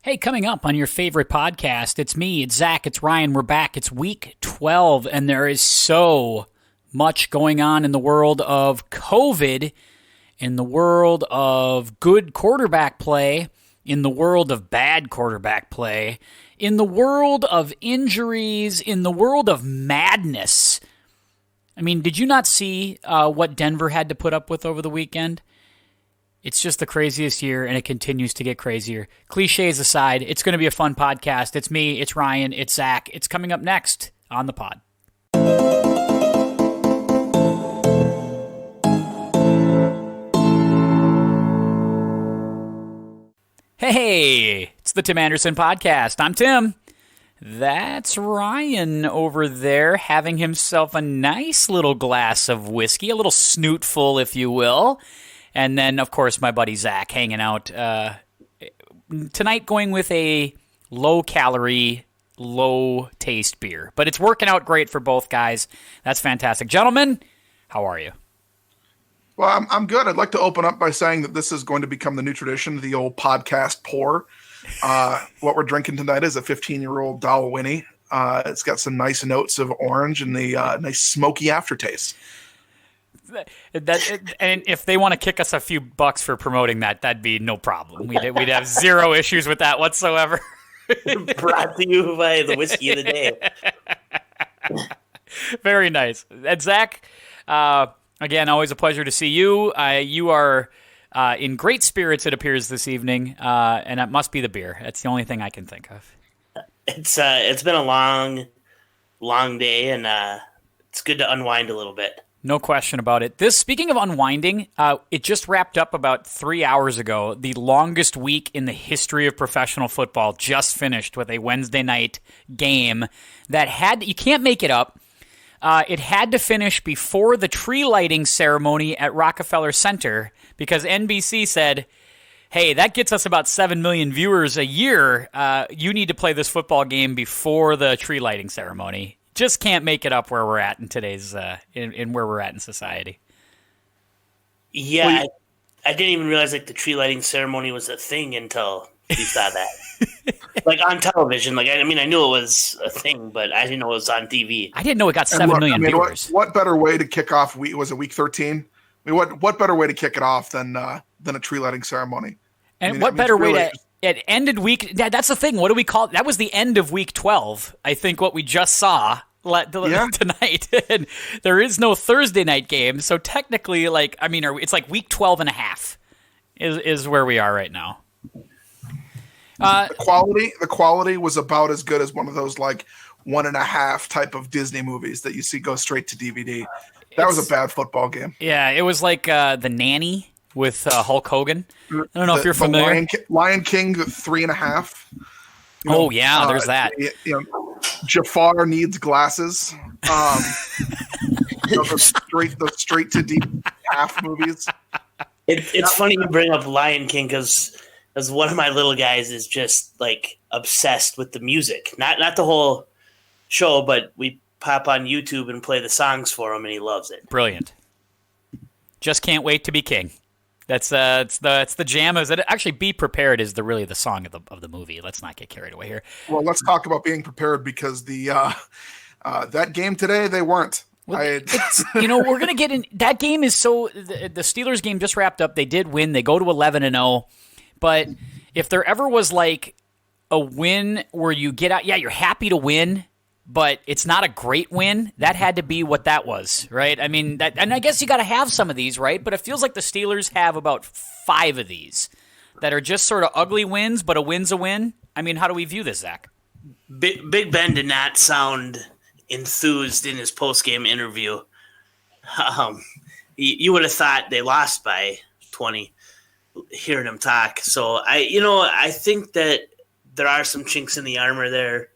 Hey, coming up on your favorite podcast, it's me, it's Zach, it's Ryan, we're back. It's week 12, and there is so much going on in the world of COVID, in the world of good quarterback play, in the world of bad quarterback play, in the world of injuries, in the world of madness. I mean, did you not see what Denver had to put up with over the weekend? It's just the craziest year, and it continues to get crazier. Cliches aside, it's going to be a fun podcast. It's me, it's Ryan, it's Zach. It's coming up next on the pod. Hey, it's the Tim Anderson Podcast. I'm Tim. That's Ryan over there having himself a nice little glass of whiskey, a little snootful, if you will. And then, of course, my buddy Zach hanging out tonight, going with a low-calorie, low-taste beer. But it's working out great for both guys. That's fantastic. Gentlemen, how are you? Well, I'm good. I'd like to open up by saying that this is going to become the new tradition, the old podcast pour. What we're drinking tonight is a 15-year-old Dalwhinnie. It's got some nice notes of orange and the nice smoky aftertaste. And if they want to kick us a few bucks for promoting that, that'd be no problem. We'd have zero issues with that whatsoever. Brought to you by the whiskey of the day. Very nice. And Zach, again, always a pleasure to see you. You are in great spirits, it appears, this evening, and it must be the beer. That's the only thing I can think of. It's been a long day, and it's good to unwind a little bit. No question about it. Speaking of unwinding, it just wrapped up about 3 hours ago. The longest week in the history of professional football just finished with a Wednesday night game that you can't make it up. It had to finish before the tree lighting ceremony at Rockefeller Center because NBC said, hey, that gets us about 7 million viewers a year. You need to play this football game before the tree lighting ceremony. Just can't make it up where we're at in today's in where we're at in society. Yeah, I didn't even realize the tree lighting ceremony was a thing until we saw that. On television. I knew it was a thing, but I didn't know it was on TV. I didn't know it got 7 million viewers. What better way to kick off? Was it week 13? What better way to kick it off than a tree lighting ceremony? And what better way to? It ended week. That's the thing. What do we call it? That was the end of week 12. I think what we just saw tonight. And there is no Thursday night game, so technically, it's like week 12 and a half is where we are right now. The quality was about as good as one of those 1.5 type of Disney movies that you see go straight to DVD. That was a bad football game. Yeah, it was like The Nanny with Hulk Hogan. I don't know if you're familiar. Lion King 3.5. There's that. Jafar needs glasses. The straight to deep half movies. It's funny you bring up Lion King because one of my little guys is just obsessed with the music. Not the whole show, but we pop on YouTube and play the songs for him, and he loves it. Brilliant. Just can't wait to be king. That's the jam. Actually, Be Prepared is really the song of the movie. Let's not get carried away here. Well, let's talk about being prepared because that game today they weren't. Well, we're gonna get in. That game is the Steelers game just wrapped up. They did win. They go to 11-0. But if there ever was a win where you get out, you're happy to win, but it's not a great win. That had to be what that was, right? I mean, and I guess you got to have some of these, right? But it feels like the Steelers have about 5 of these that are just sort of ugly wins, but a win's a win. I mean, how do we view this, Zach? Big Ben did not sound enthused in his post-game interview. You would have thought they lost by 20 hearing him talk. So I think that there are some chinks in the armor there.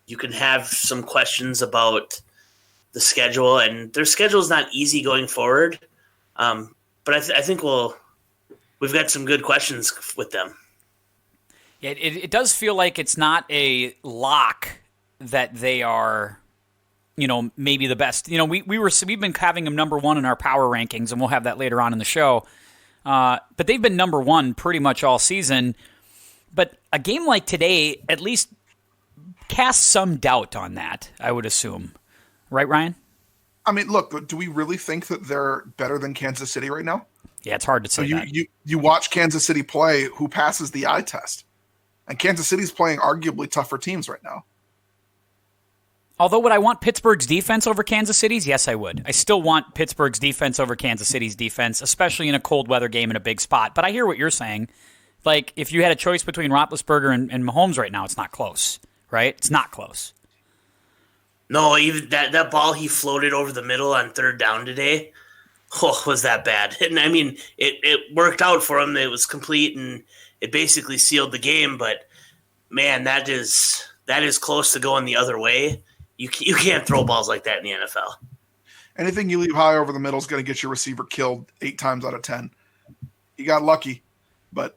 You can have some questions about the schedule, and their schedule is not easy going forward. But I think we've got some good questions with them. Yeah, it does feel like it's not a lock that they are, maybe the best. We've been having them number 1 in our power rankings, and we'll have that later on in the show. But they've been number 1 pretty much all season. But a game like today at least casts some doubt on that, I would assume. Right, Ryan? I mean, look, do we really think that they're better than Kansas City right now? Yeah, it's hard to say that. You watch Kansas City play, who passes the eye test? And Kansas City's playing arguably tougher teams right now. Although would I want Pittsburgh's defense over Kansas City's? Yes, I would. I still want Pittsburgh's defense over Kansas City's defense, especially in a cold weather game in a big spot. But I hear what you're saying. Like, if you had a choice between Roethlisberger and Mahomes right now, it's not close, right? It's not close. No, even that ball he floated over the middle on third down today, was that bad? And I mean, it worked out for him. It was complete, and it basically sealed the game. But man, that is close to going the other way. You can't throw balls like that in the NFL. Anything you leave high over the middle is going to get your receiver killed 8 times out of 10. You got lucky, but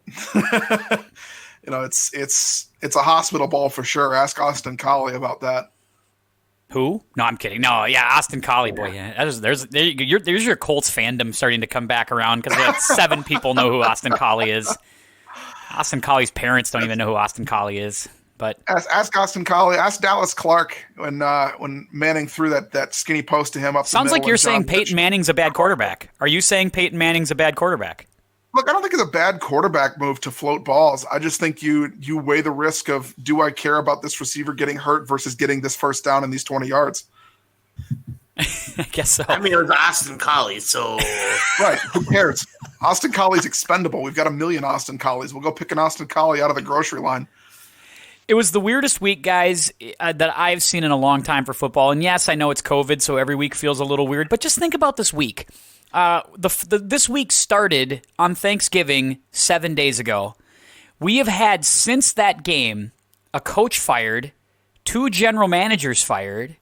it's a hospital ball for sure. Ask Austin Collie about that. Who? No, I'm kidding. No, yeah, Austin Collie, boy, yeah. There's your Colts fandom starting to come back around because like 7 people know who Austin Collie is. Austin Collie's parents don't even know who Austin Collie is. But ask Austin Collie. Ask Dallas Clark when Manning threw that skinny post to him up. Sounds like you're saying Peyton Manning's a bad quarterback. Are you saying Peyton Manning's a bad quarterback? Look, I don't think it's a bad quarterback move to float balls. I just think you weigh the risk of, do I care about this receiver getting hurt versus getting this first down in these 20 yards? I guess so. I mean, it was Austin Collie, so right. Who cares? Austin Collie's expendable. We've got a million Austin Collies. We'll go pick an Austin Collie out of the grocery line. It was the weirdest week, guys, that I've seen in a long time for football. And yes, I know it's COVID, so every week feels a little weird. But just think about this week. This week started on Thanksgiving 7 days ago. We have had, since that game, a coach fired, 2 general managers fired.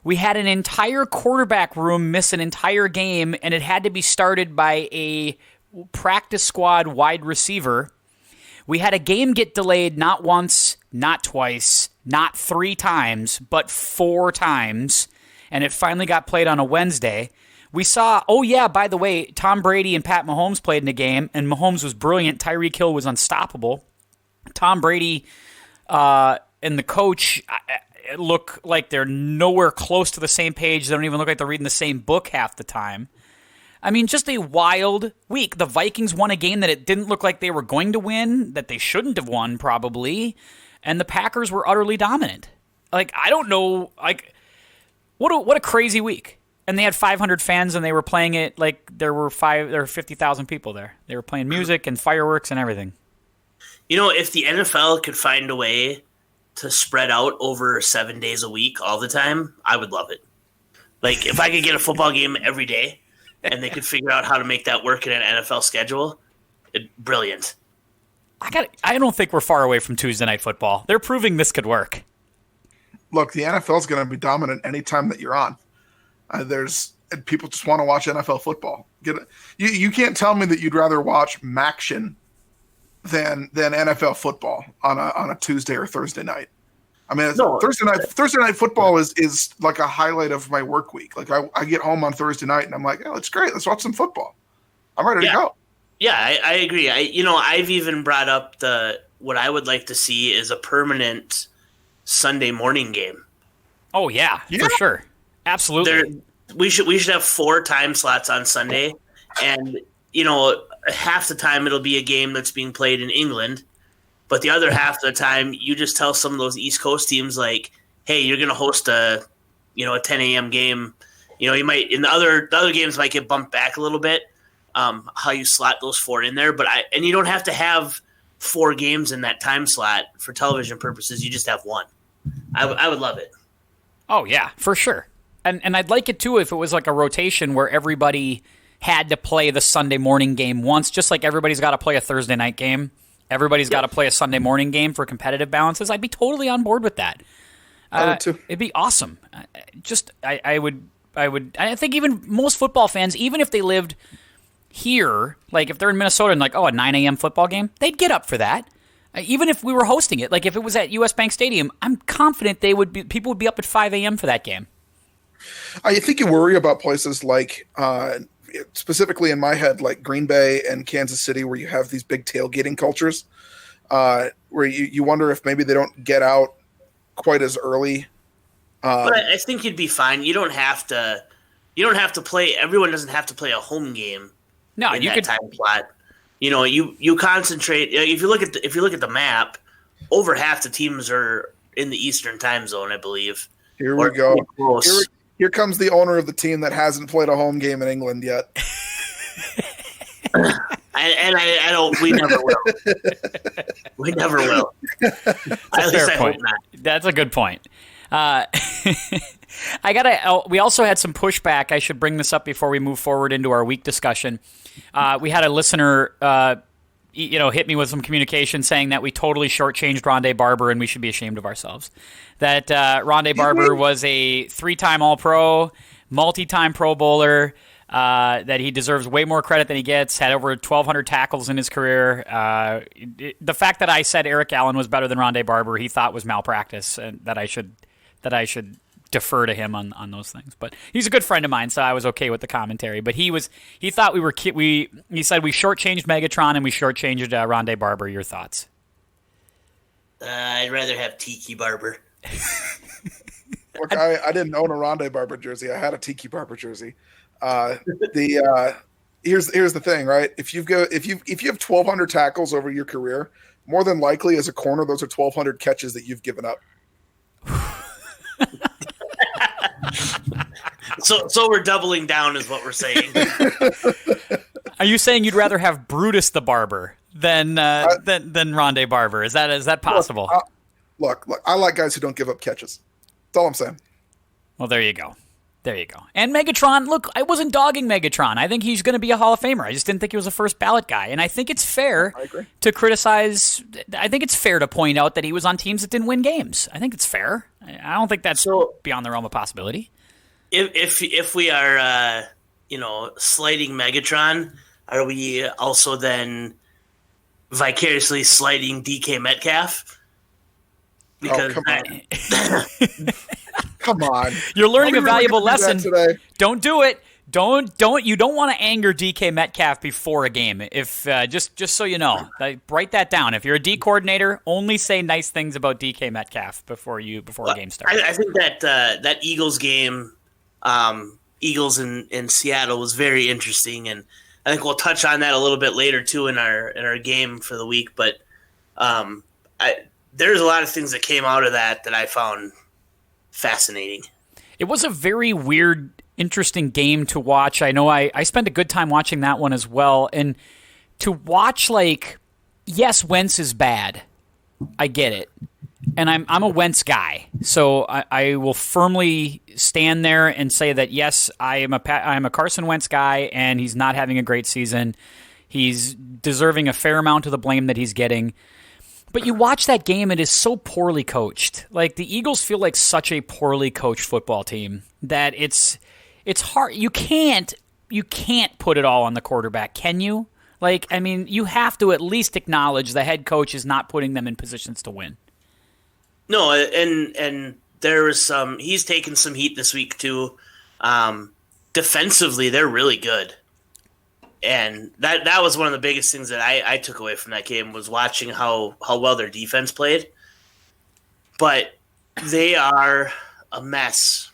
We had an entire quarterback room miss an entire game, and it had to be started by a practice squad wide receiver. We had a game get delayed not once, not twice, not 3 times, but 4 times, and it finally got played on a Wednesday. We saw, oh yeah, by the way, Tom Brady and Pat Mahomes played in a game, and Mahomes was brilliant. Tyreek Hill was unstoppable. Tom Brady and the coach look like they're nowhere close to the same page. They don't even look like they're reading the same book half the time. I mean, just a wild week. The Vikings won a game that it didn't look like they were going to win, that they shouldn't have won probably, and the Packers were utterly dominant. Like, I don't know, like, what a crazy week. And they had 500 fans, and they were playing it like there were 50,000 people there. They were playing music and fireworks and everything. You know, if the NFL could find a way to spread out over 7 days a week all the time, I would love it. Like, if I could get a football game every day, and they could figure out how to make that work in an NFL schedule, brilliant. I don't think we're far away from Tuesday Night Football. They're proving this could work. Look, the NFL is going to be dominant anytime that you're on. People just want to watch NFL football. You can't tell me that you'd rather watch Maction than NFL football on a Tuesday or Thursday night. I mean, no, Thursday night football is like a highlight of my work week. Like I get home on Thursday night and I'm like, oh, it's great. Let's watch some football. I'm ready to go. Yeah, I agree. I've even brought up what I would like to see is a permanent Sunday morning game. Oh yeah, for sure. Absolutely. We should have 4 time slots on Sunday, and half the time it'll be a game that's being played in England, but the other half of the time you just tell some of those East Coast teams like, hey, you're going to host a 10 a.m. game. You might in the other games might get bumped back a little bit. How you slot those 4 in there, and you don't have to have 4 games in that time slot for television purposes. You just have 1. I would love it. Oh yeah, for sure. And I'd like it, too, if it was like a rotation where everybody had to play the Sunday morning game once, just like everybody's got to play a Thursday night game. Everybody's got to play a Sunday morning game for competitive balances. I'd be totally on board with that. I would, too. It'd be awesome. I think even most football fans, even if they lived here, like if they're in Minnesota and like, a 9 a.m. football game, they'd get up for that. Even if we were hosting it, like if it was at US Bank Stadium, I'm confident people would be up at 5 a.m. for that game. I think you worry about places like, specifically in my head, like Green Bay and Kansas City, where you have these big tailgating cultures. where you wonder if maybe they don't get out quite as early. But I think you'd be fine. You don't have to play. Everyone doesn't have to play a home game. No, in you that could. time slot. You concentrate. If you look at the map, over half the teams are in the Eastern time zone, I believe. Here we go. Here comes the owner of the team that hasn't played a home game in England yet. I don't. We never will. We never will. At least I hope not. That's a good point. We also had some pushback. I should bring this up before we move forward into our week discussion. We had a listener, hit me with some communication saying that we totally shortchanged Rondé Barber and we should be ashamed of ourselves. That Rondé Barber was a 3-time All-Pro, multi-time Pro Bowler. That he deserves way more credit than he gets. Had over 1,200 tackles in his career. The fact that I said Eric Allen was better than Rondé Barber, he thought was malpractice, and that I should defer to him on those things. But he's a good friend of mine, so I was okay with the commentary. But he thought he said we shortchanged Megatron and we shortchanged Rondé Barber. Your thoughts? I'd rather have Tiki Barber. Look, I didn't own a Rondé Barber jersey. I had a Tiki Barber jersey. Here's the thing, right? If you have 1,200 tackles over your career, more than likely as a corner, those are 1,200 catches that you've given up. So we're doubling down, is what we're saying. Are you saying you'd rather have Brutus the Barber than Rondé Barber? Is that possible? Look, I like guys who don't give up catches. That's all I'm saying. Well, there you go. And Megatron, look, I wasn't dogging Megatron. I think he's going to be a Hall of Famer. I just didn't think he was a first ballot guy. And I think it's fair to criticize. I think it's fair to point out that he was on teams that didn't win games. I think it's fair. I don't think that's beyond the realm of possibility. If we are, slighting Megatron, are we also then vicariously slighting DK Metcalf? Because come on. Come on. You're learning a valuable lesson. Today. Don't do it. You don't want to anger DK Metcalf before a game. If just so you know, write that down. If you're a D coordinator, only say nice things about DK Metcalf before a game starts. I think that Eagles game, Eagles in Seattle, was very interesting, and I think we'll touch on that a little bit later too in our game for the week. But there's a lot of things that came out of that I found fascinating. It was a very weird, interesting game to watch. I know I spent a good time watching that one as well. And to watch, yes, Wentz is bad. I get it. And I'm a Wentz guy. So I will firmly stand there and say that, yes, I am a Carson Wentz guy, and he's not having a great season. He's deserving a fair amount of the blame that he's getting. But you watch that game, it is so poorly coached. The Eagles feel like such a poorly coached football team that it's hard. You can't put it all on the quarterback, can you? You have to at least acknowledge the head coach is not putting them in positions to win. No, and there was he's taken some heat this week too. Defensively, they're really good. And that was one of the biggest things that I took away from that game, was watching how well their defense played. But they are a mess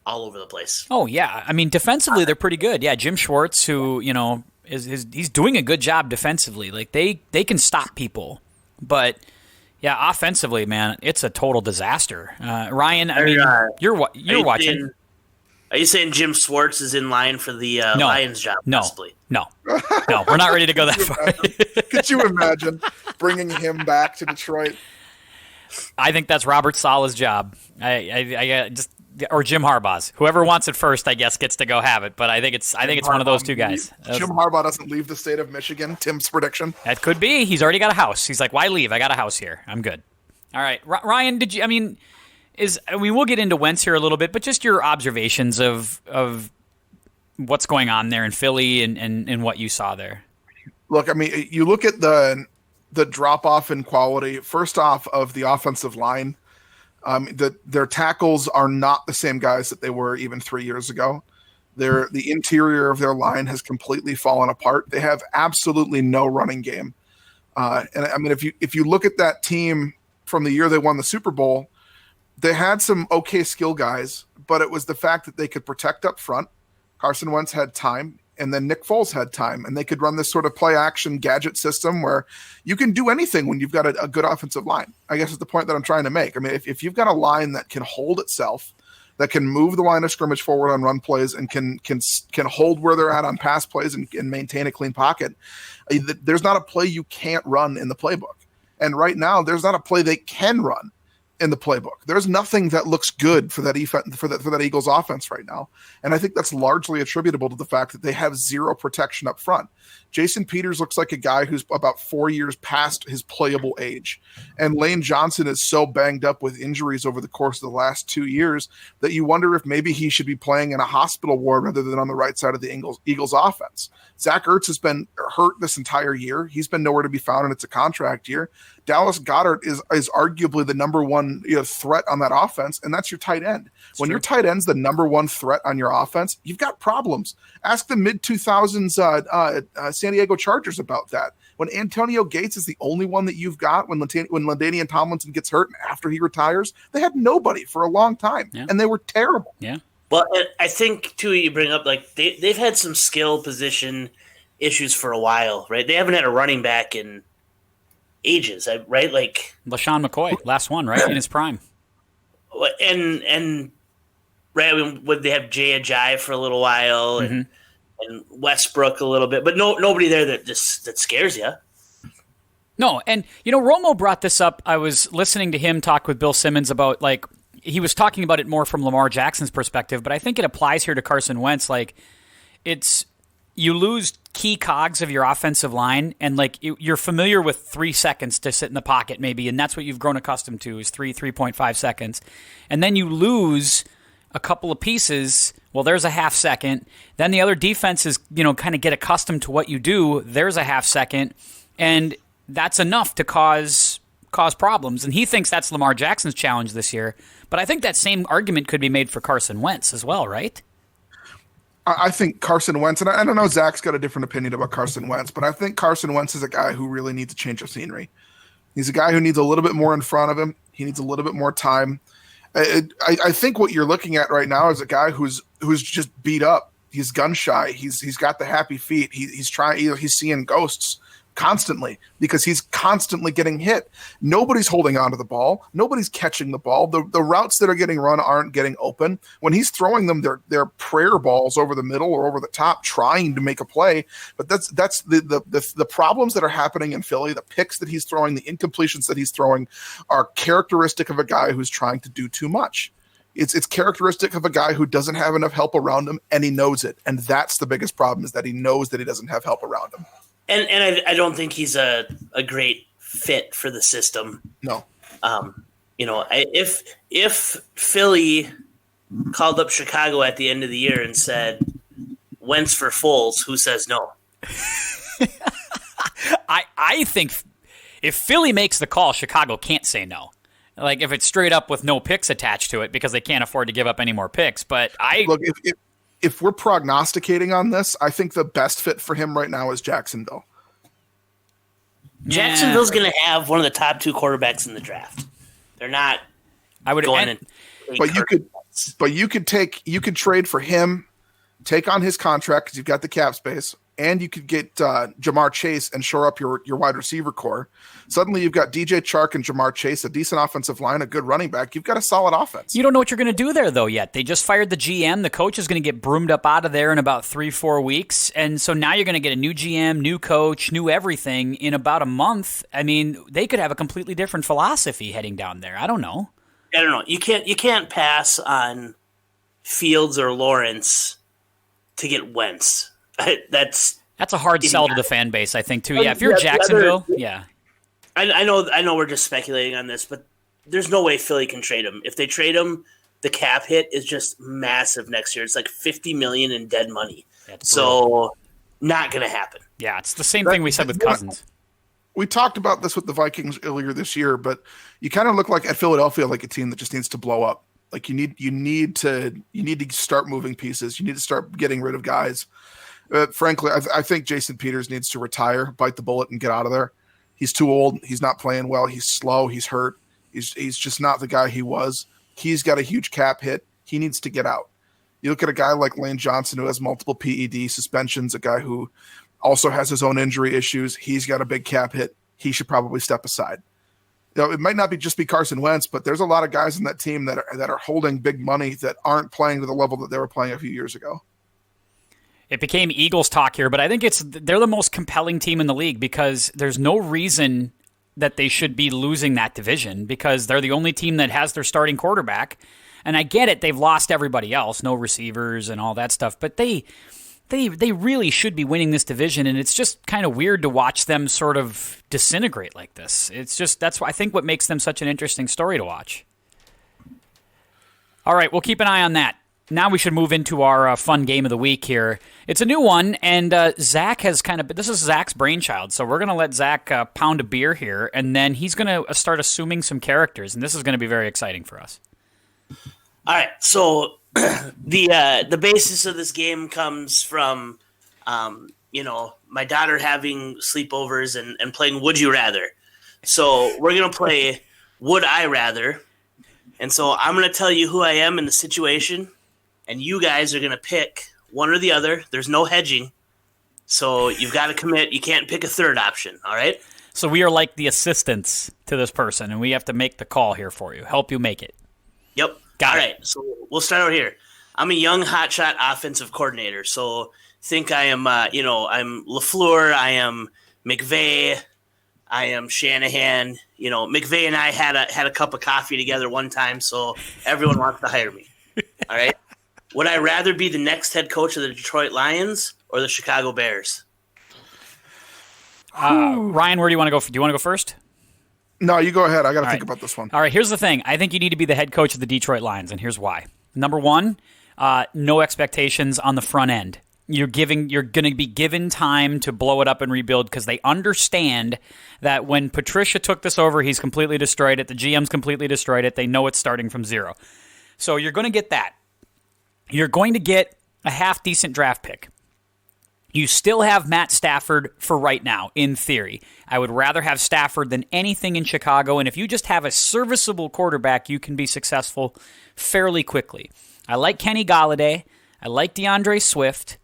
all over the place. Oh, yeah. I mean, defensively, they're pretty good. Yeah, Jim Schwartz, who, he's doing a good job defensively. They can stop people. But, yeah, offensively, man, it's a total disaster. Ryan, you're watching. Are you saying Jim Schwartz is in line for the Lions job? Possibly? No, we're not ready to go that far. Could you imagine bringing him back to Detroit? I think that's Robert Saleh's job. Or Jim Harbaugh's. Whoever wants it first, I guess, gets to go have it. But I think it's one of those two guys. Jim Harbaugh doesn't leave the state of Michigan. Tim's prediction. That could be. He's already got a house. He's like, why leave? I got a house here. I'm good. All right, Ryan. We'll get into Wentz here a little bit, but just your observations of what's going on there in Philly and what you saw there. Look, you look at the drop-off in quality, first off, of the offensive line. Their tackles are not the same guys that they were even 3 years ago. The interior of their line has completely fallen apart. They have absolutely no running game. And I mean, if you look at that team from the year they won the Super Bowl, they had some okay skill guys, but it was the fact that they could protect up front. Carson Wentz had time, and then Nick Foles had time, and they could run this sort of play action gadget system where you can do anything when you've got a good offensive line. I guess is the point that I'm trying to make. I mean, if you've got a line that can hold itself, that can move the line of scrimmage forward on run plays and can hold where they're at on pass plays and maintain a clean pocket, there's not a play you can't run in the playbook. And right now, there's not a play they can run in the playbook. There's nothing that looks good for that Eagles offense right now. And I think that's largely attributable to the fact that they have zero protection up front. Jason Peters looks like a guy who's about 4 years past his playable age. And Lane Johnson is so banged up with injuries over the course of the last 2 years that you wonder if maybe he should be playing in a hospital ward rather than on the right side of the Eagles offense. Zach Ertz has been hurt this entire year. He's been nowhere to be found, and it's a contract year. Dallas Goedert is arguably the number one threat on that offense, and that's your tight end. When your tight end's the number one threat on your offense, you've got problems. Ask the mid-2000s San Diego Chargers about that. When Antonio Gates is the only one that you've got, when LaDainian Tomlinson gets hurt and after he retires, they had nobody for a long time, and they were terrible. Yeah. Well, I think, too, you bring up, like, they've had some skill position issues for a while, right? They haven't had a running back in ages, right? Like LaShawn McCoy, last one, right, in his prime. And right, I mean, would they have Jay Ajayi for a little while and Westbrook a little bit, but nobody there that scares you. No, and Romo brought this up. I was listening to him talk with Bill Simmons about, like, he was talking about it more from Lamar Jackson's perspective, but I think it applies here to Carson Wentz. Like, you lose key cogs of your offensive line, and like you're familiar with 3 seconds to sit in the pocket maybe, and that's what you've grown accustomed to is 3.5 seconds. And then you lose a couple of pieces. Well, there's a half second. Then the other defenses, kind of get accustomed to what you do. There's a half second, and that's enough to cause problems. And he thinks that's Lamar Jackson's challenge this year. But I think that same argument could be made for Carson Wentz as well, right? I think Carson Wentz, and I don't know, Zach's got a different opinion about Carson Wentz, but I think Carson Wentz is a guy who really needs a change of scenery. He's a guy who needs a little bit more in front of him. He needs a little bit more time. I think what you're looking at right now is a guy who's just beat up. He's gun shy. He's got the happy feet. He's seeing ghosts constantly because he's constantly getting hit. Nobody's holding onto the ball. Nobody's catching the ball. The routes that are getting run aren't getting open. When he's throwing them, they're prayer balls over the middle or over the top, trying to make a play. But that's the problems that are happening in Philly. The picks that he's throwing, the incompletions that he's throwing, are characteristic of a guy who's trying to do too much. It's characteristic of a guy who doesn't have enough help around him, and he knows it. And that's the biggest problem, is that he knows that he doesn't have help around him. And I don't think he's a great fit for the system. No. If Philly called up Chicago at the end of the year and said, Wentz for Foles, who says no? I think if Philly makes the call, Chicago can't say no. Like, if it's straight up with no picks attached to it because they can't afford to give up any more picks. But Look, if we're prognosticating on this, I think the best fit for him right now is Jacksonville. Jacksonville's going to have one of the top 2 quarterbacks in the draft. They're not. I would going But you could trade for him, take on his contract because you've got the cap space, and you could get Jamar Chase and shore up your wide receiver core. Suddenly you've got DJ Chark and Jamar Chase, a decent offensive line, a good running back. You've got a solid offense. You don't know what you're going to do there, though, yet. They just fired the GM. The coach is going to get broomed up out of there in about 3-4 weeks. And so now you're going to get a new GM, new coach, new everything in about a month. I mean, they could have a completely different philosophy heading down there. I don't know. You can't pass on Fields or Lawrence to get Wentz. That's a hard sell to the fan base, I think, too. Yeah, if you're Jacksonville, yeah. I know we're just speculating on this, but there's no way Philly can trade him. If they trade him, the cap hit is just massive next year. It's like $50 million in dead money. So not going to happen. Yeah, it's the same thing we said with Cousins. We talked about this with the Vikings earlier this year, but you kind of look like at Philadelphia like a team that just needs to blow up. Like you need to start moving pieces. You need to start getting rid of guys. Frankly, I think Jason Peters needs to retire, bite the bullet, and get out of there. He's too old. He's not playing well. He's slow. He's hurt. He's just not the guy he was. He's got a huge cap hit. He needs to get out. You look at a guy like Lane Johnson who has multiple PED suspensions, a guy who also has his own injury issues. He's got a big cap hit. He should probably step aside. It might not just be Carson Wentz, but there's a lot of guys in that team that are holding big money that aren't playing to the level that they were playing a few years ago. It became Eagles talk here, but I think they're the most compelling team in the league because there's no reason that they should be losing that division because they're the only team that has their starting quarterback. And I get it, they've lost everybody else, no receivers and all that stuff, but they really should be winning this division, and it's just kind of weird to watch them sort of disintegrate like this. It's just that's why I think what makes them such an interesting story to watch. All right, we'll keep an eye on that. Now we should move into our fun game of the week here. It's a new one, and Zach has this is Zach's brainchild, so we're going to let Zach pound a beer here, and then he's going to start assuming some characters, and this is going to be very exciting for us. All right, so the basis of this game comes from, my daughter having sleepovers and playing Would You Rather. So we're going to play Would I Rather. And so I'm going to tell you who I am in the situation, and you guys are going to pick one or the other. There's no hedging. So you've got to commit. You can't pick a third option, all right? So we are like the assistants to this person, and we have to make the call here for you, help you make it. Yep. Got All it. right, so we'll start out here. I'm a young hotshot offensive coordinator, so think I am, I'm LaFleur, I am McVay, I am Shanahan. McVay and I had a cup of coffee together one time, so everyone wants to hire me. All right. Would I rather be the next head coach of the Detroit Lions or the Chicago Bears? Ryan, where do you want to go? Do you want to go first? No, you go ahead. I got to think about this one. All right, here's the thing. I think you need to be the head coach of the Detroit Lions, and here's why. Number one, no expectations on the front end. You're going to be given time to blow it up and rebuild because they understand that when Patricia took this over, he's completely destroyed it. The GM's completely destroyed it. They know it's starting from zero. So you're going to get that. You're going to get a half-decent draft pick. You still have Matt Stafford for right now, in theory. I would rather have Stafford than anything in Chicago, and if you just have a serviceable quarterback, you can be successful fairly quickly. I like Kenny Golladay. I like DeAndre Swift.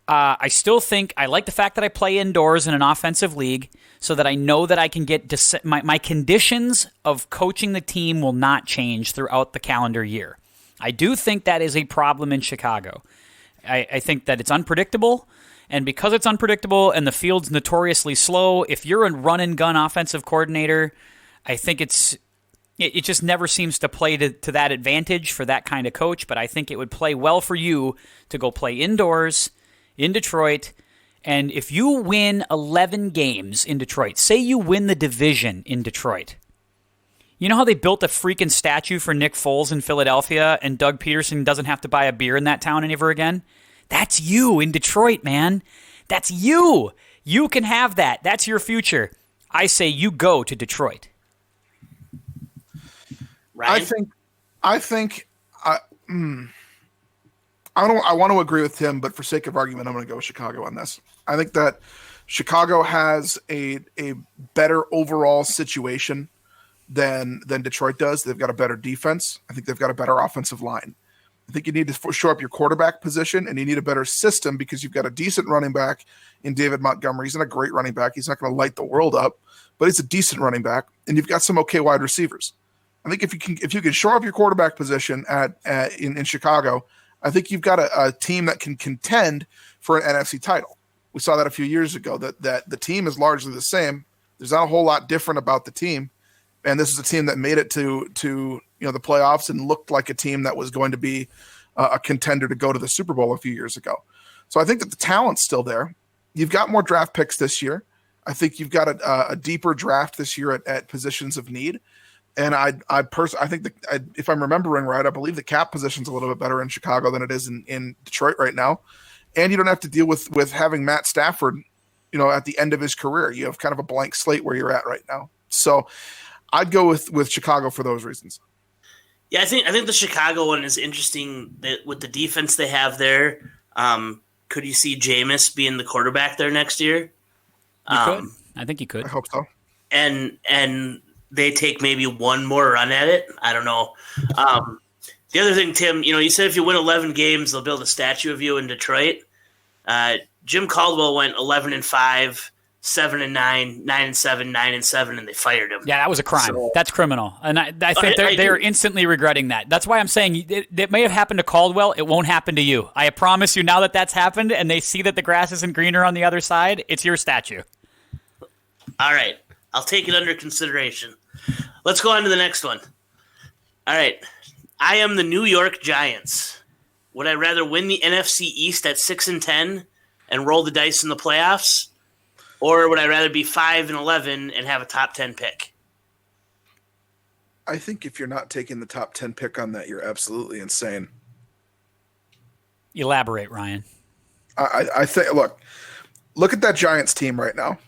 I still think I like the fact that I play indoors in an offensive league so that I know that I can get my conditions of coaching the team will not change throughout the calendar year. I do think that is a problem in Chicago. I think that it's unpredictable. And because it's unpredictable and the field's notoriously slow, if you're a run-and-gun offensive coordinator, I think it just never seems to play to that advantage for that kind of coach. But I think it would play well for you to go play indoors in Detroit. And if you win 11 games in Detroit, say you win the division in Detroit, you know how they built a freaking statue for Nick Foles in Philadelphia and Doug Peterson doesn't have to buy a beer in that town ever again? That's you in Detroit, man. That's you. You can have that. That's your future. I say you go to Detroit. Ryan? I want to agree with Tim, but for sake of argument, I'm going to go with Chicago on this. I think that Chicago has a better overall situation than Detroit does. They've got a better defense. I think they've got a better offensive line. I think you need to shore up your quarterback position, and you need a better system because you've got a decent running back in David Montgomery. He's not a great running back. He's not going to light the world up, but he's a decent running back, and you've got some okay wide receivers. I think if you can shore up your quarterback position in Chicago, I think you've got a team that can contend for an NFC title. We saw that a few years ago. That the team is largely the same. There's not a whole lot different about the team, and this is a team that made it to the playoffs and looked like a team that was going to be a contender to go to the Super Bowl a few years ago. So I think that the talent's still there. You've got more draft picks this year. I think you've got a deeper draft this year at positions of need. And I think that if I'm remembering right, I believe the cap position's a little bit better in Chicago than it is in Detroit right now. And you don't have to deal with having Matt Stafford, at the end of his career. You have kind of a blank slate where you're at right now. So I'd go with Chicago for those reasons. Yeah, I think the Chicago one is interesting that with the defense they have there. Could you see Jameis being the quarterback there next year? You could. I think you could. I hope so. and they take maybe one more run at it. I don't know. The other thing, Tim, you said if you win 11 games, they'll build a statue of you in Detroit. Jim Caldwell went 11-5, 7-9, 9-7, 9-7, and they fired him. Yeah, that was a crime. So, that's criminal, and I think they're instantly regretting that. That's why I'm saying it may have happened to Caldwell. It won't happen to you. I promise you. Now that that's happened, and they see that the grass isn't greener on the other side, it's your statue. All right, I'll take it under consideration. Let's go on to the next one. All right, I am the New York Giants. Would I rather win the NFC East at 6-10 and roll the dice in the playoffs? Or would I rather be 5-11 and have a top 10 pick? I think if you're not taking the top 10 pick on that, you're absolutely insane. Elaborate, Ryan. I think, look at that Giants team right now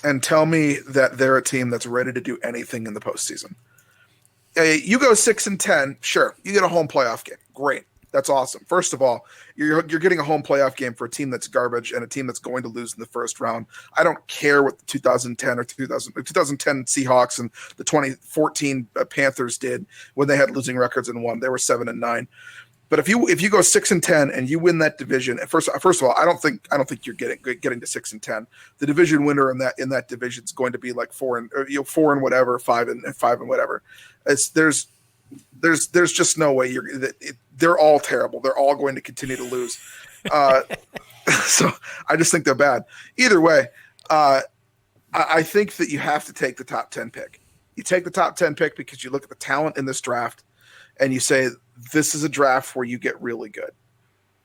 and tell me that they're a team that's ready to do anything in the postseason. You go 6-10, sure. You get a home playoff game. Great. That's awesome. First of all, you're getting a home playoff game for a team that's garbage and a team that's going to lose in the first round. I don't care what the 2010 or 2010 Seahawks and the 2014 Panthers did when they had losing records and won. They were 7-9. But if you go 6-10 and you win that division, first of all, I don't think you're getting to 6-10. The division winner in that division is going to be like 4 and whatever, 5 and whatever. There's just no way they're all terrible. They're all going to continue to lose. So I just think they're bad. Either way, I think that you have to take the top 10 pick. You take the top 10 pick because you look at the talent in this draft and you say, this is a draft where you get really good.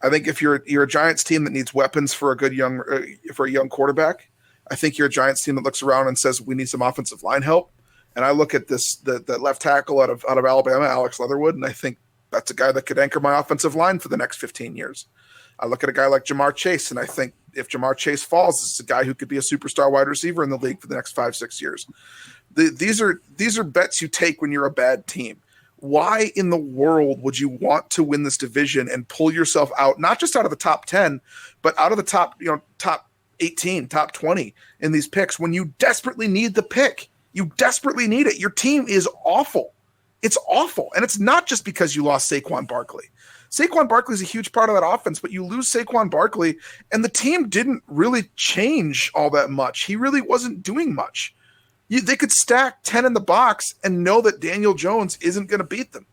I think if you're a Giants team that needs weapons for a young quarterback, I think you're a Giants team that looks around and says, we need some offensive line help. And I look at the left tackle out of Alabama, Alex Leatherwood, and I think that's a guy that could anchor my offensive line for the next 15 years. I look at a guy like Jamar Chase, and I think if Jamar Chase falls, it's a guy who could be a superstar wide receiver in the league for the next 5-6 years. These are bets you take when you're a bad team. Why in the world would you want to win this division and pull yourself out, not just out of the top 10, but out of the top 18, top 20 in these picks when you desperately need the pick? You desperately need it. Your team is awful. It's awful. And it's not just because you lost Saquon Barkley. Saquon Barkley is a huge part of that offense, but you lose Saquon Barkley, and the team didn't really change all that much. He really wasn't doing much. They could stack 10 in the box and know that Daniel Jones isn't going to beat them.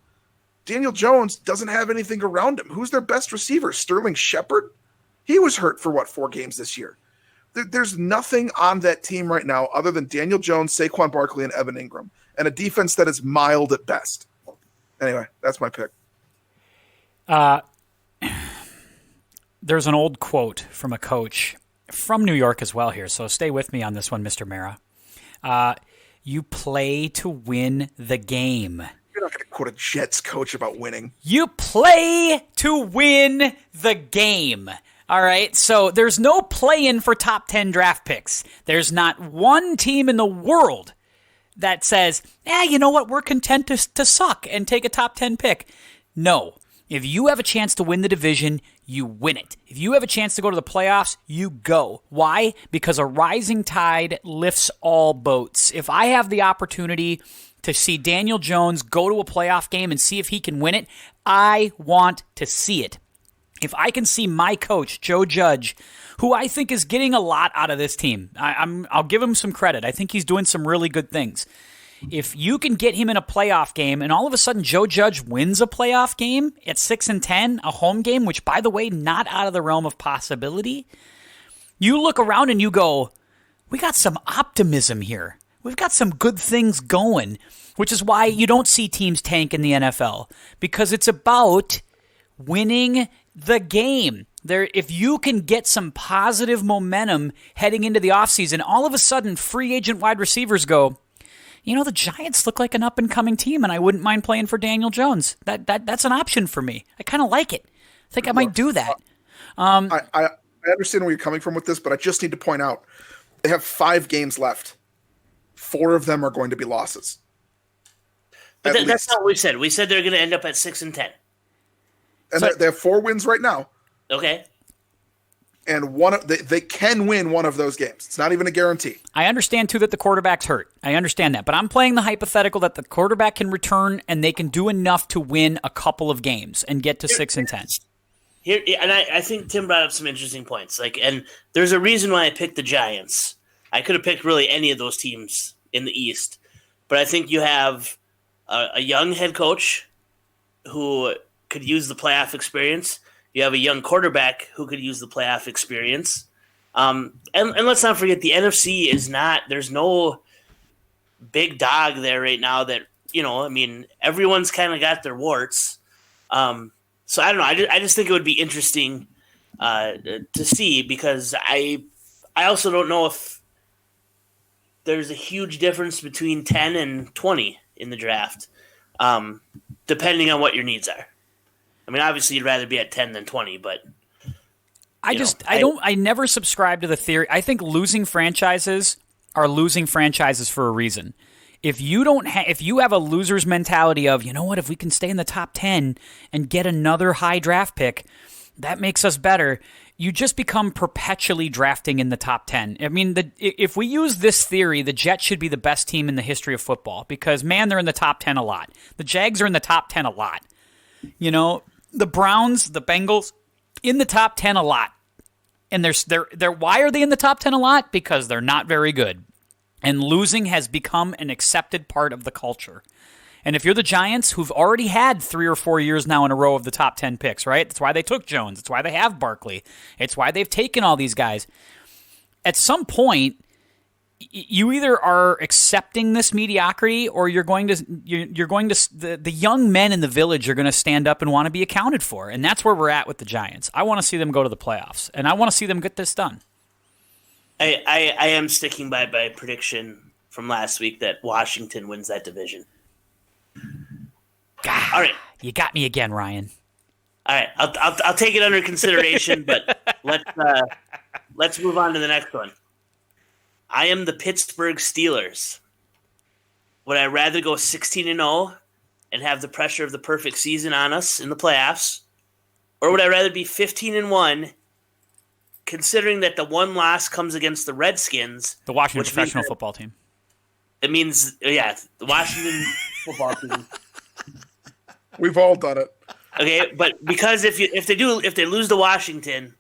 Daniel Jones doesn't have anything around him. Who's their best receiver? Sterling Shepard? He was hurt for 4 games this year. There's nothing on that team right now other than Daniel Jones, Saquon Barkley, and Evan Ingram, and a defense that is mild at best. Anyway, that's my pick. There's an old quote from a coach from New York as well here, so stay with me on this one, Mr. Mara. You play to win the game. You're not going to quote a Jets coach about winning. You play to win the game. All right, so there's no play-in for top 10 draft picks. There's not one team in the world that says, you know what, we're content to suck and take a top 10 pick. No. If you have a chance to win the division, you win it. If you have a chance to go to the playoffs, you go. Why? Because a rising tide lifts all boats. If I have the opportunity to see Daniel Jones go to a playoff game and see if he can win it, I want to see it. If I can see my coach, Joe Judge, who I think is getting a lot out of this team, I'll give him some credit. I think he's doing some really good things. If you can get him in a playoff game and all of a sudden Joe Judge wins a playoff game at 6-10, a home game, which, by the way, not out of the realm of possibility, you look around and you go, we got some optimism here. We've got some good things going, which is why you don't see teams tank in the NFL, because it's about winning the game. If you can get some positive momentum heading into the offseason, all of a sudden free agent wide receivers go, the Giants look like an up-and-coming team, and I wouldn't mind playing for Daniel Jones. That's an option for me. I kind of like it. I think I might do that. I understand where you're coming from with this, but I just need to point out, they have 5 games left. 4 of them are going to be losses. But that's not what we said. We said they're going to end up at 6-10. And they have 4 wins right now. Okay. And they can win one of those games. It's not even a guarantee. I understand, too, that the quarterback's hurt. I understand that. But I'm playing the hypothetical that the quarterback can return and they can do enough to win a couple of games and get to 6-10. Here, and I think Tim brought up some interesting points. And there's a reason why I picked the Giants. I could have picked really any of those teams in the East. But I think you have a young head coach who could use the playoff experience. You have a young quarterback who could use the playoff experience. And let's not forget, the NFC is not – there's no big dog there right now that, everyone's kind of got their warts. So I don't know. I just think it would be interesting to see, because I also don't know if there's a huge difference between 10 and 20 in the draft, depending on what your needs are. I mean, obviously, you'd rather be at 10 than 20, but I never subscribe to the theory. I think losing franchises are losing franchises for a reason. If you have a loser's mentality of, if we can stay in the top 10 and get another high draft pick, that makes us better. You just become perpetually drafting in the top 10. I mean, if we use this theory, the Jets should be the best team in the history of football because, man, they're in the top 10 a lot. The Jags are in the top 10 a lot. The Browns, the Bengals, in the top 10 a lot. And they're why are they in the top 10 a lot? Because they're not very good. And losing has become an accepted part of the culture. And if you're the Giants, who've already had 3 or 4 years now in a row of the top 10 picks, right? That's why they took Jones. It's why they have Barkley. It's why they've taken all these guys. At some point, you either are accepting this mediocrity, or the young men in the village are going to stand up and want to be accounted for. And that's where we're at with the Giants. I want to see them go to the playoffs, and I want to see them get this done. I am sticking by my prediction from last week that Washington wins that division. God, all right, you got me again, Ryan. All right, I'll take it under consideration, but let's move on to the next one. I am the Pittsburgh Steelers. Would I rather go 16-0 and have the pressure of the perfect season on us in the playoffs, or would I rather be 15-1, considering that the one loss comes against the Redskins, the Washington professional football team? It means, the Washington football team. We've all done it. Okay, but because if they lose to Washington,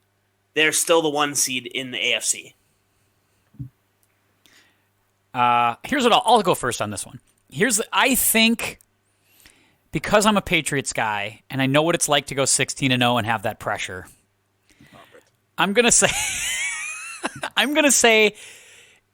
they're still the 1 seed in the AFC. Here's what I'll go first on this one. I think because I'm a Patriots guy and I know what it's like to go 16-0 and have that pressure, I'm gonna say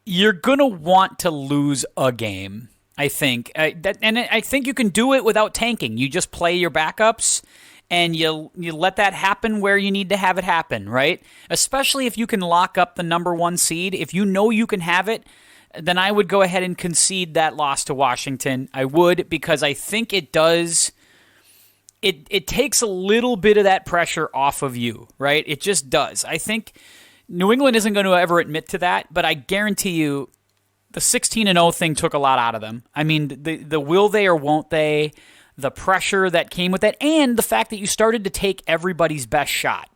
you're gonna want to lose a game. I think I think you can do it without tanking. You just play your backups and you let that happen where you need to have it happen, right? Especially if you can lock up the number 1 seed. If you know you can have it, then I would go ahead and concede that loss to Washington. I would, because I think it does. It takes a little bit of that pressure off of you, right? It just does. I think New England isn't going to ever admit to that, but I guarantee you the 16-0 thing took a lot out of them. I mean, the will they or won't they, the pressure that came with that, and the fact that you started to take everybody's best shot.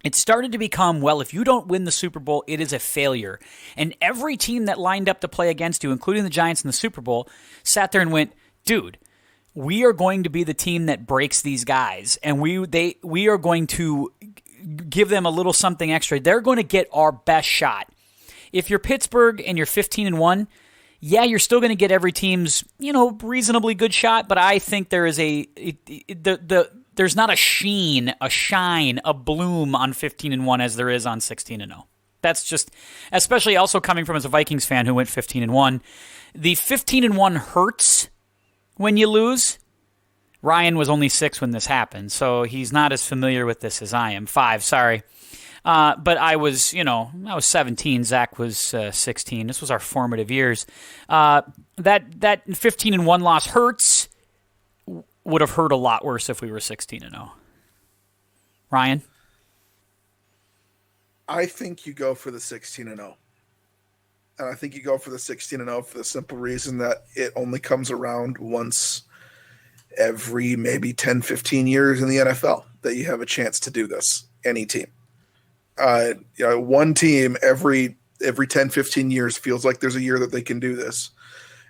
It started to become, well, if you don't win the Super Bowl, it is a failure. And every team that lined up to play against you, including the Giants in the Super Bowl, sat there and went, dude, we are going to be the team that breaks these guys, and we are going to give them a little something extra. They're going to get our best shot. If you're Pittsburgh and you're 15-1, yeah, you're still going to get every team's, reasonably good shot, but I think there is there's not a shine, a bloom on 15-1 as there is on 16-0. That's just, especially also coming from as a Vikings fan who went 15-1. The 15-1 hurts when you lose. Ryan was only 6 when this happened, so he's not as familiar with this as I am. 5, sorry. But I was 17. Zach was 16. This was our formative years. That 15-1 loss hurts. Would have hurt a lot worse if we were 16-0. Ryan? I think you go for the 16-0. And I think you go for the 16-0 for the simple reason that it only comes around once every maybe 10, 15 years in the NFL that you have a chance to do this, any team. one team every 10, 15 years feels like there's a year that they can do this.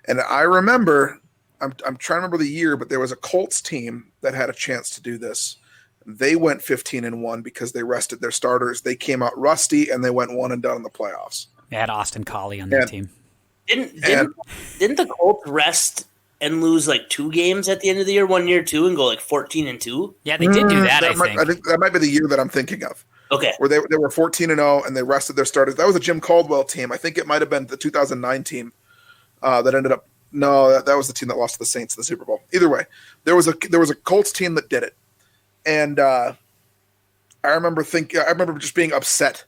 And I remember, I'm trying to remember the year, but there was a Colts team that had a chance to do this. They went 15-1 because they rested their starters. They came out rusty and they went 1 and done in the playoffs. They had Austin Collie on their team. Didn't the Colts rest and lose like 2 games at the end of the year, 1 year too, and go like 14-2? Yeah, they did do that. I think that might be the year that I'm thinking of. Okay, where they were 14-0 and they rested their starters. That was a Jim Caldwell team. I think it might have been the 2009 team that ended up. No, that was the team that lost to the Saints in the Super Bowl. Either way, there was a Colts team that did it, and I remember just being upset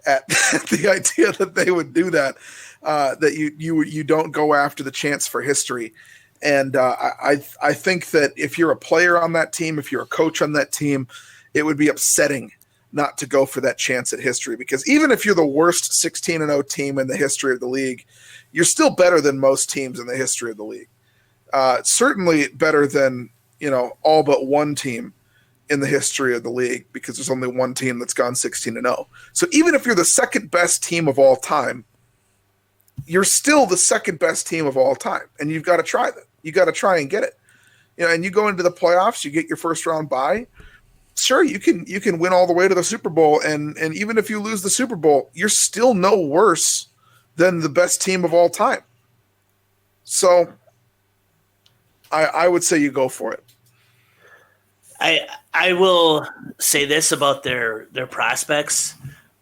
at the idea that they would do that. That you don't go after the chance for history. And I think that if you're a player on that team, if you're a coach on that team, it would be upsetting not to go for that chance at history, because even if you're the worst 16-0 team in the history of the league, you're still better than most teams in the history of the league. Certainly better than, all but one team in the history of the league, because there's only one team that's gone 16-0. So even if you're the second best team of all time, you're still the second best team of all time, and you've got to try that. You got to try and get it. And you go into the playoffs, you get your first round bye. Sure, you can win all the way to the Super Bowl, and even if you lose the Super Bowl, you're still no worse than the best team of all time. So I would say you go for it. I will say this about their prospects.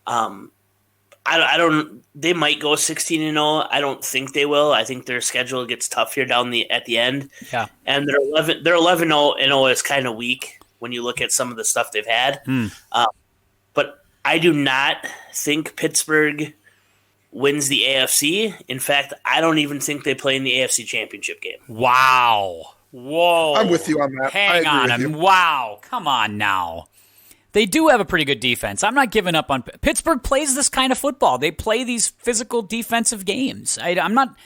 I don't. They might go 16-0. I don't think they will. I think their schedule gets tough here at the end. Yeah, and they're 11-0 is kind of weak when you look at some of the stuff they've had. But I do not think Pittsburgh wins the AFC. In fact, I don't even think they play in the AFC Championship game. Wow. Whoa. I'm with you on that. Hang on. Wow. Come on now. They do have a pretty good defense. I'm not giving up on Pittsburgh. Plays this kind of football. They play these physical defensive games. I don't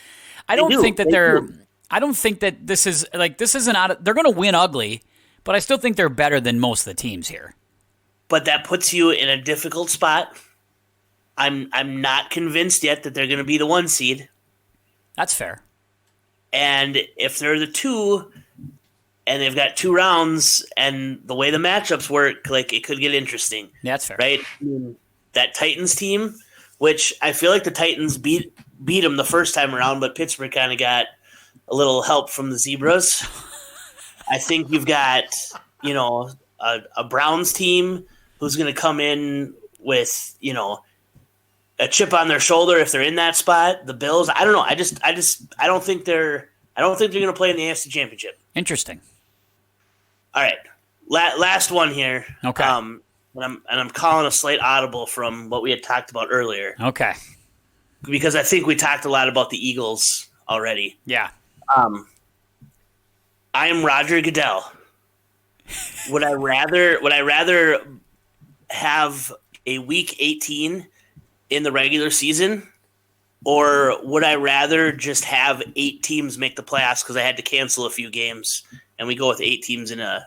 think that this isn't out of, they're going to win ugly, but I still think they're better than most of the teams here. But that puts you in a difficult spot. I'm not convinced yet that they're going to be the 1 seed. That's fair. And if they're the 2, and they've got 2 rounds, and the way the matchups work, like, it could get interesting. Yeah, that's fair. Right? I mean, that Titans team, which I feel like the Titans beat them the first time around, but Pittsburgh kind of got a little help from the Zebras. I think you've got, a Browns team who's going to come in with, a chip on their shoulder if they're in that spot. The Bills, I don't know. I don't think they're going to play in the AFC Championship. Interesting. All right, last one here. Okay. And I'm calling a slight audible from what we had talked about earlier. Okay. Because I think we talked a lot about the Eagles already. Yeah. I am Roger Goodell. Would I rather have a week 18 in the regular season, or would I rather just have 8 teams make the playoffs because I had to cancel a few games and we go with 8 teams in a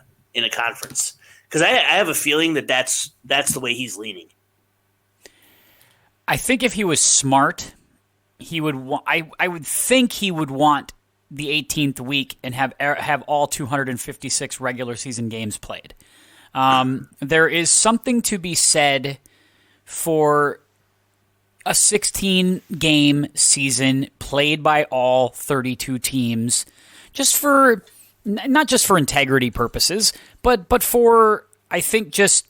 conference? Because I have a feeling that's the way he's leaning. I think if he was smart, he would. I would think he would want the 18th week and have all 256 regular season games played. There is something to be said for a 16-game season played by all 32 teams, not just for integrity purposes, but for, I think, just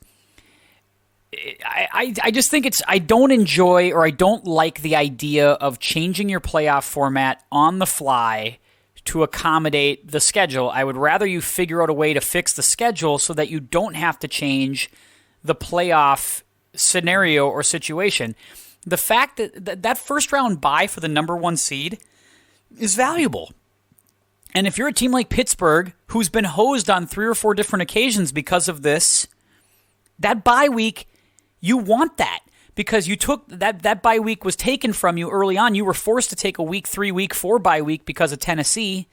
I just think I don't enjoy, or I don't like the idea of changing your playoff format on the fly to accommodate the schedule. I would rather you figure out a way to fix the schedule so that you don't have to change the playoff scenario or situation. The fact that first round bye for the number 1 seed is valuable. And if you're a team like Pittsburgh, who's been hosed on 3 or 4 different occasions because of this, that bye week, you want that, because you took that bye week was taken from you early on. You were forced to take a week 3, week 4 bye week because of Tennessee.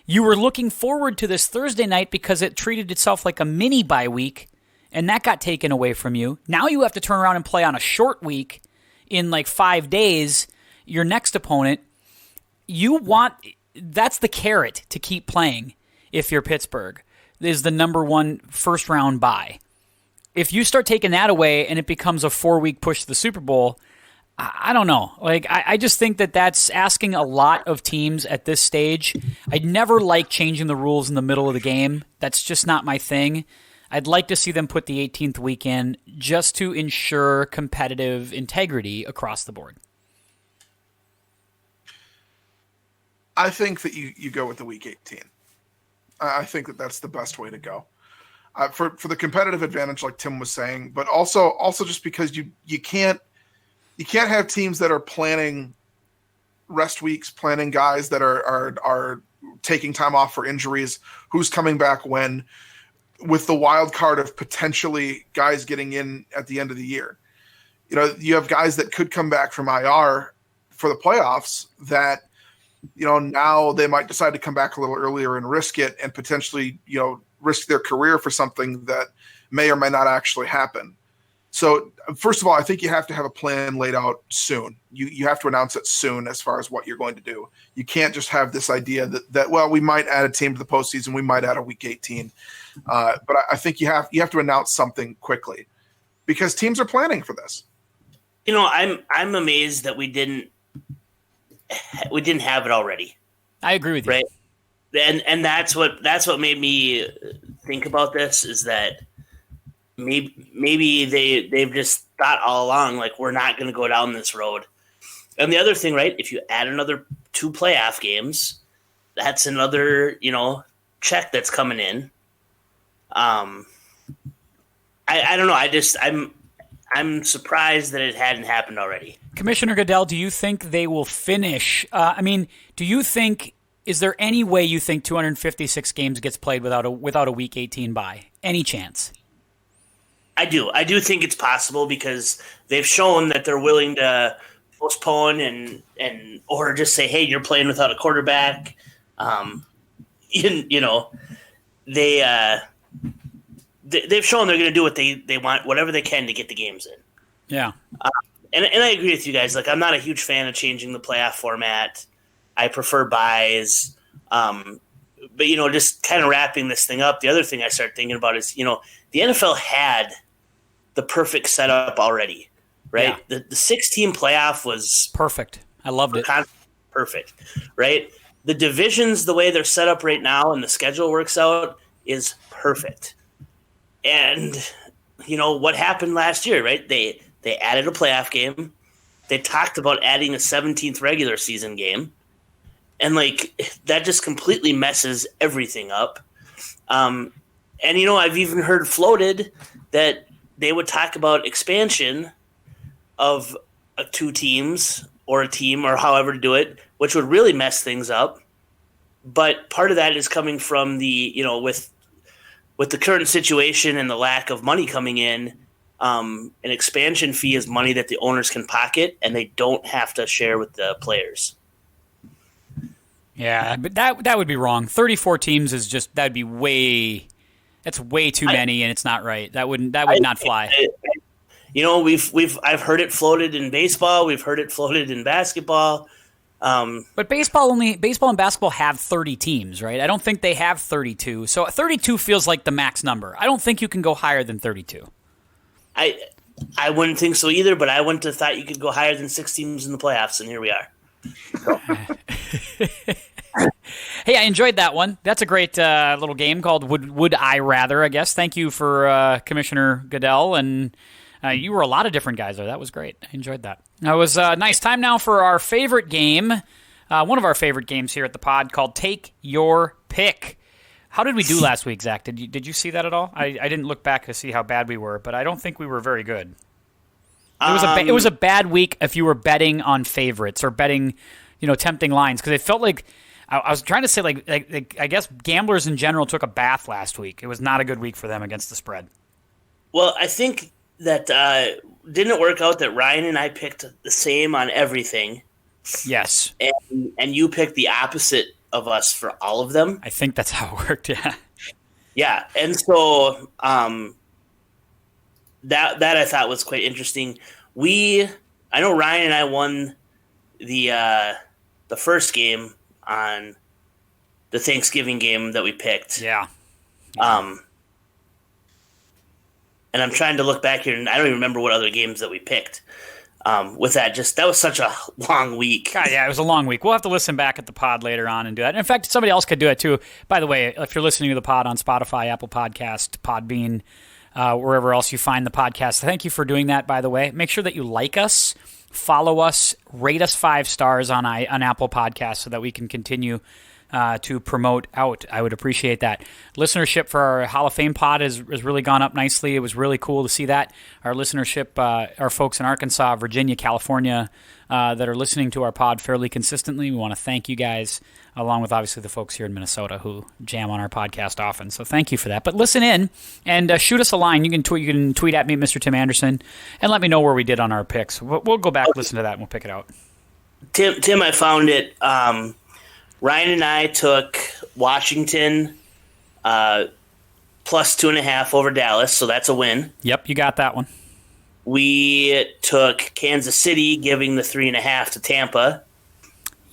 You were looking forward to this Thursday night because it treated itself like a mini bye week, and that got taken away from you. Now you have to turn around and play on a short week in like 5 days. Your next opponent, that's the carrot to keep playing if you're Pittsburgh, is the number one first round bye. If you start taking that away and it becomes a 4-week push to the Super Bowl, I don't know. Like, I just think that that's asking a lot of teams at this stage. I'd never like changing the rules in the middle of the game. That's just not my thing. I'd like to see them put the 18th week in just to ensure competitive integrity across the board. I think that you go with the week 18. I think that that's the best way to go. For the competitive advantage, like Tim was saying, but also just because you can't have teams that are planning rest weeks, planning guys that are taking time off for injuries, who's coming back when, with the wild card of potentially guys getting in at the end of the year. You know, you have guys that could come back from IR for the playoffs that, you know, now they might decide to come back a little earlier and risk it and potentially, you know, risk their career for something that may or may not actually happen. So first of all, I think you have to have a plan laid out soon. You have to announce it soon as far as what you're going to do. You can't just have this idea that well, we might add a team to the postseason, we might add a week 18. But I think you have to announce something quickly because teams are planning for this. You know, I'm amazed that we didn't have it already. I agree with you. Right? And that's what made me think about this is that maybe they've just thought all along, like, we're not going to go down this road. And the other thing, right, if you add another 2 playoff games, that's another, you know, check that's coming in. I don't know. I'm surprised that it hadn't happened already. Commissioner Goodell, do you think they will finish? Is there any way you think 256 games gets played without a week 18 bye? Any chance? I do think it's possible because they've shown that they're willing to postpone and or just say, hey, you're playing without a quarterback. You know, they've shown they're going to do what they want, whatever they can to get the games in. Yeah. And I agree with you guys. Like, I'm not a huge fan of changing the playoff format. I prefer buys. But, you know, just kind of wrapping this thing up, the other thing I start thinking about is, you know, the NFL had the perfect setup already, right? Yeah. The 6-team playoff was perfect. I loved it. Perfect, right? The divisions, the way they're set up right now and the schedule works out is perfect. And, you know, what happened last year, right? They added a playoff game. They talked about adding a 17th regular season game. And, like, that just completely messes everything up. And, you know, I've even heard floated that they would talk about expansion of 2 teams or a team or however to do it, which would really mess things up. But part of that is coming from the, you know, with the current situation and the lack of money coming in, an expansion fee is money that the owners can pocket and they don't have to share with the players. Yeah, but that would be wrong. 34 teams is just that's way too many, and it's not right. That would not fly. You know, I've heard it floated in baseball. We've heard it floated in basketball. But baseball and basketball have 30 teams, right? I don't think they have 32. So 32 feels like the max number. I don't think you can go higher than 32. I wouldn't think so either, but I wouldn't have thought you could go higher than 6 teams in the playoffs, and here we are. So. Hey, I enjoyed that one. That's a great little game called Would I Rather, I guess. Thank you for Commissioner Goodell, and you were a lot of different guys there. That was great. I enjoyed that. That was a nice time now for our favorite game, one of our favorite games here at the pod called Take Your Pick. How did we do last week, Zach? Did you see that at all? I didn't look back to see how bad we were, but I don't think we were very good. It was a bad week if you were betting on favorites or betting, you know, tempting lines, because it felt like I was trying to say like I guess gamblers in general took a bath last week. It was not a good week for them against the spread. Well, I think that didn't it work out that Ryan and I picked the same on everything? Yes, and you picked the opposite of us for all of them. I think that's how it worked. Yeah. Yeah, and so that I thought was quite interesting. I know Ryan and I won the first game on the Thanksgiving game that we picked. Yeah. And I'm trying to look back here, and I don't even remember what other games that we picked. With that was such a long week. God, yeah, it was a long week. We'll have to listen back at the pod later on and do that. And in fact, somebody else could do it too. By the way, if you're listening to the pod on Spotify, Apple Podcast, Podbean, wherever else you find the podcast, thank you for doing that, by the way. Make sure that you like us, follow us, rate us 5 stars on Apple Podcasts so that we can continue to promote out. I would appreciate that. Listenership for our Hall of Fame pod has really gone up nicely. It was really cool to see that. Our listenership, our folks in Arkansas, Virginia, California that are listening to our pod fairly consistently. We want to thank you guys, along with obviously the folks here in Minnesota who jam on our podcast often. So thank you for that. But listen in and shoot us a line. You can tweet at me, Mr. Tim Anderson, and let me know where we did on our picks. We'll go back, listen to that, and we'll pick it out. Tim, I found it. Ryan and I took Washington plus 2.5 over Dallas, so that's a win. Yep, you got that one. We took Kansas City, giving the 3.5 to Tampa.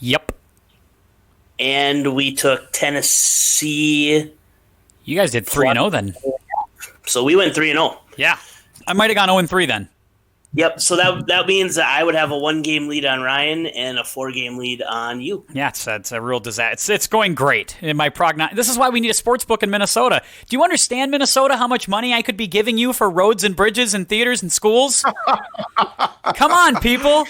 Yep. And we took Tennessee. You guys did 3-0 then. So we went 3-0. Yeah. I might have gone 0-3 then. Yep, so that means that I would have a 1-game lead on Ryan and a 4-game lead on you. Yeah, it's a real disaster. It's going great. In my this is why we need a sports book in Minnesota. Do you understand, Minnesota, how much money I could be giving you for roads and bridges and theaters and schools? Come on, people.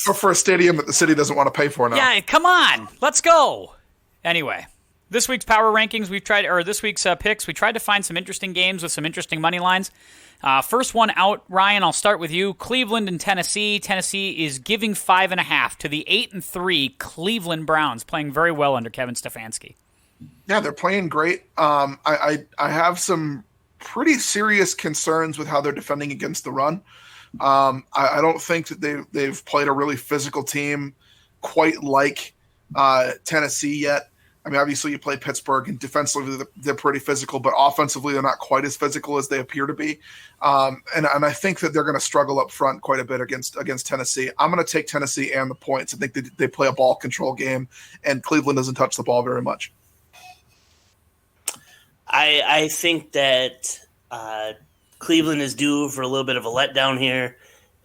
Or for a stadium that the city doesn't want to pay for now. Yeah, come on. Let's go. Anyway, this week's power rankings, this week's picks, we tried to find some interesting games with some interesting money lines. First one out, Ryan, I'll start with you. Cleveland and Tennessee. Tennessee is giving 5.5 to the 8-3 Cleveland Browns, playing very well under Kevin Stefanski. Yeah, they're playing great. I have some pretty serious concerns with how they're defending against the run. I don't think that they've played a really physical team quite like Tennessee yet. I mean, obviously you play Pittsburgh, and defensively they're pretty physical, but offensively they're not quite as physical as they appear to be. And I think that they're going to struggle up front quite a bit against Tennessee. I'm going to take Tennessee and the points. I think they play a ball control game, and Cleveland doesn't touch the ball very much. I think that Cleveland is due for a little bit of a letdown here.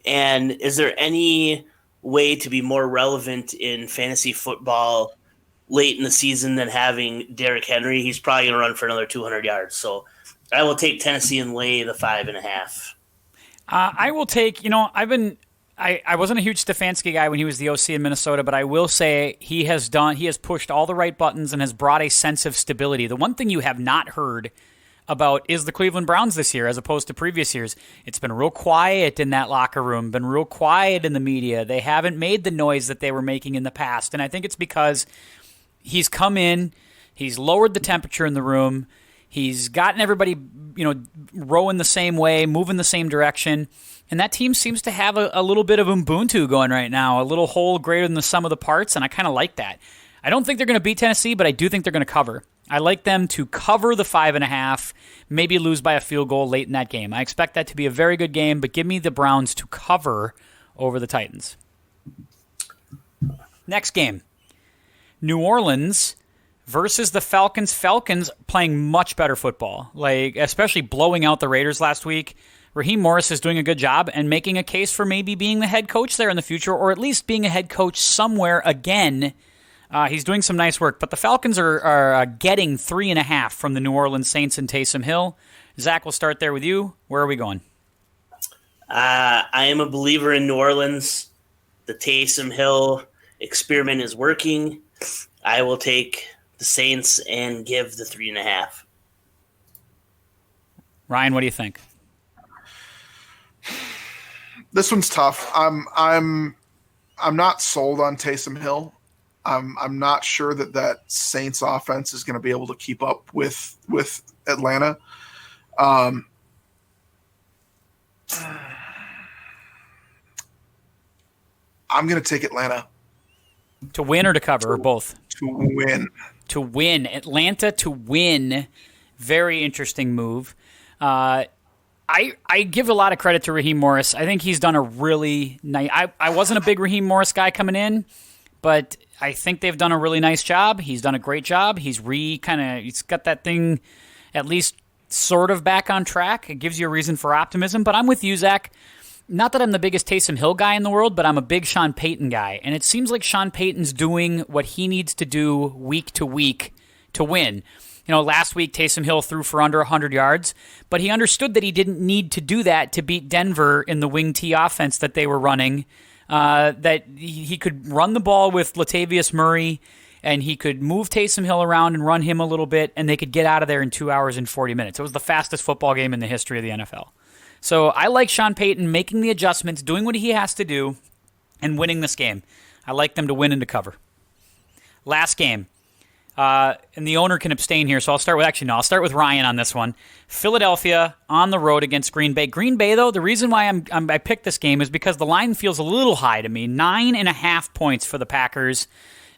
And is there any way to be more relevant in fantasy football late in the season than having Derrick Henry? He's probably going to run for another 200 yards. So I will take Tennessee and lay the 5.5. I will take, I wasn't a huge Stefanski guy when he was the OC in Minnesota, but I will say he has pushed all the right buttons and has brought a sense of stability. The one thing you have not heard about is the Cleveland Browns this year as opposed to previous years. It's been real quiet in that locker room, been real quiet in the media. They haven't made the noise that they were making in the past, and I think it's because he's come in, he's lowered the temperature in the room, he's gotten everybody, rowing the same way, moving the same direction, and that team seems to have a little bit of Ubuntu going right now, a little whole greater than the sum of the parts, and I kind of like that. I don't think they're going to beat Tennessee, but I do think they're going to cover. I like them to cover the 5.5, maybe lose by a field goal late in that game. I expect that to be a very good game, but give me the Browns to cover over the Titans. Next game. New Orleans versus the Falcons. Falcons playing much better football, especially blowing out the Raiders last week. Raheem Morris is doing a good job and making a case for maybe being the head coach there in the future, or at least being a head coach somewhere again. He's doing some nice work, but the Falcons are getting 3.5 from the New Orleans Saints and Taysom Hill. Zach, we'll start there with you. Where are we going? I am a believer in New Orleans. The Taysom Hill experiment is working. I will take the Saints and give the 3.5. Ryan, what do you think? This one's tough. I'm not sold on Taysom Hill. I'm not sure that Saints offense is going to be able to keep up with Atlanta. I'm going to take Atlanta. To win or to cover, or both? To win. To win. Atlanta to win. Very interesting move. I I give a lot of credit to Raheem Morris. I think he's done a really nice. I wasn't a big Raheem Morris guy coming in, but I think they've done a really nice job. He's done a great job. He's got that thing at least sort of back on track. It gives you a reason for optimism. But I'm with you, Zach. Not that I'm the biggest Taysom Hill guy in the world, but I'm a big Sean Payton guy. And it seems like Sean Payton's doing what he needs to do week to week to win. Last week Taysom Hill threw for under 100 yards, but he understood that he didn't need to do that to beat Denver in the wing T offense that they were running, that he could run the ball with Latavius Murray, and he could move Taysom Hill around and run him a little bit, and they could get out of there in 2 hours and 40 minutes. It was the fastest football game in the history of the NFL. So I like Sean Payton making the adjustments, doing what he has to do, and winning this game. I like them to win and to cover. Last game. And the owner can abstain here, so I'll start with Ryan on this one. Philadelphia on the road against Green Bay. Green Bay, though, the reason why I picked this game is because the line feels a little high to me. 9.5 points for the Packers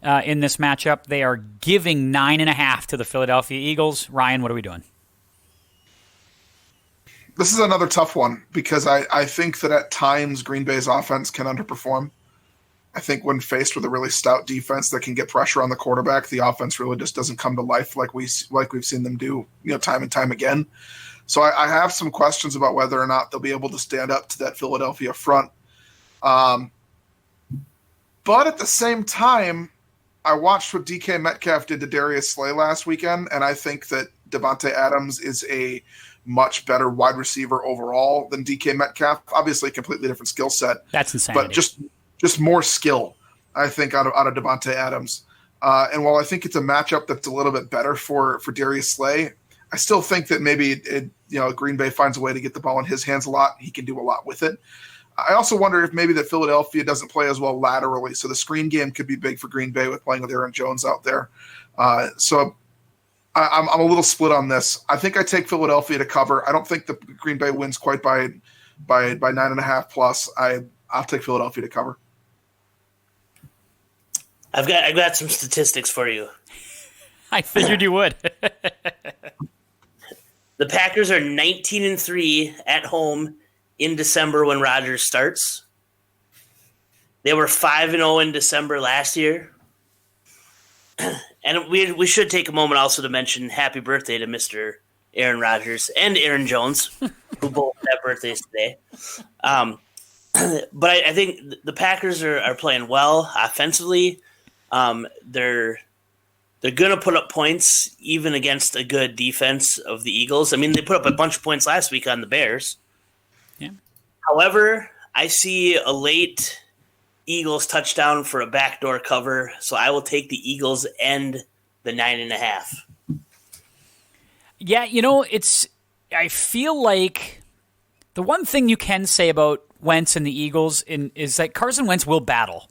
in this matchup. They are giving 9.5 to the Philadelphia Eagles. Ryan, what are we doing? This is another tough one because I think that at times Green Bay's offense can underperform. I think when faced with a really stout defense that can get pressure on the quarterback, the offense really just doesn't come to life like we've seen them do, time and time again. So I have some questions about whether or not they'll be able to stand up to that Philadelphia front. But at the same time, I watched what DK Metcalf did to Darius Slay last weekend, and I think that Devontae Adams is a much better wide receiver overall than DK Metcalf. Obviously, a completely different skill set. That's insane. But just more skill, I think, out of Devontae Adams. And while I think it's a matchup that's a little bit better for Darius Slay, I still think that maybe Green Bay finds a way to get the ball in his hands a lot. He can do a lot with it. I also wonder if maybe that Philadelphia doesn't play as well laterally, so the screen game could be big for Green Bay with playing with Aaron Jones out there. So I'm a little split on this. I think I take Philadelphia to cover. I don't think the Green Bay wins quite by 9.5 plus. I'll take Philadelphia to cover. I've got some statistics for you. I figured you would. The Packers are 19-3 at home in December when Rodgers starts. They were 5-0 in December last year. And we should take a moment also to mention happy birthday to Mr. Aaron Rodgers and Aaron Jones, who both have birthdays today. But I think the Packers are playing well offensively. They're going to put up points even against a good defense of the Eagles. I mean, they put up a bunch of points last week on the Bears. Yeah. However, I see a late Eagles touchdown for a backdoor cover, so I will take the Eagles and the 9.5. Yeah, I feel like the one thing you can say about Wentz and the Eagles is that Carson Wentz will battle.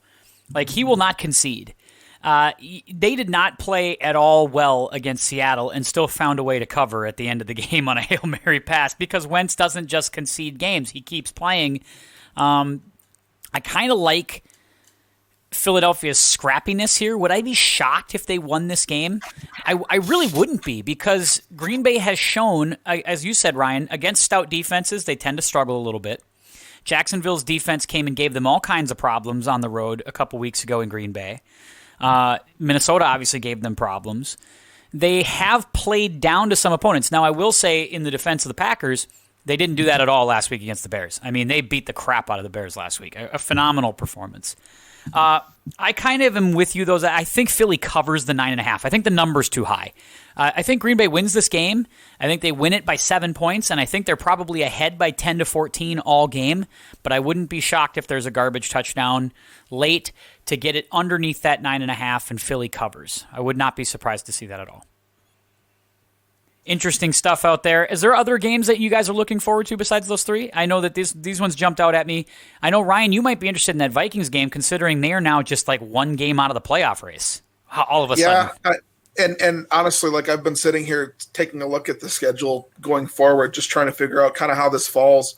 Like, he will not concede. They did not play at all well against Seattle and still found a way to cover at the end of the game on a Hail Mary pass because Wentz doesn't just concede games. He keeps playing. I kind of like Philadelphia's scrappiness here. Would I be shocked if they won this game? I really wouldn't be because Green Bay has shown, as you said, Ryan, against stout defenses, they tend to struggle a little bit. Jacksonville's defense came and gave them all kinds of problems on the road a couple weeks ago in Green Bay. Minnesota obviously gave them problems. They have played down to some opponents. Now, I will say in the defense of the Packers, they didn't do that at all last week against the Bears. I mean, they beat the crap out of the Bears last week. A phenomenal performance. I kind of am with you, though. I think Philly covers the 9.5. I think the number's too high. I think Green Bay wins this game. I think they win it by 7 points, and I think they're probably ahead by 10 to 14 all game. But I wouldn't be shocked if there's a garbage touchdown late to get it underneath that 9.5 and Philly covers. I would not be surprised to see that at all. Interesting stuff out there. Is there other games that you guys are looking forward to besides those three? I know that these ones jumped out at me. I know, Ryan, you might be interested in that Vikings game considering they are now just like one game out of the playoff race. All of a sudden. And honestly, like I've been sitting here taking a look at the schedule going forward, just trying to figure out kind of how this falls.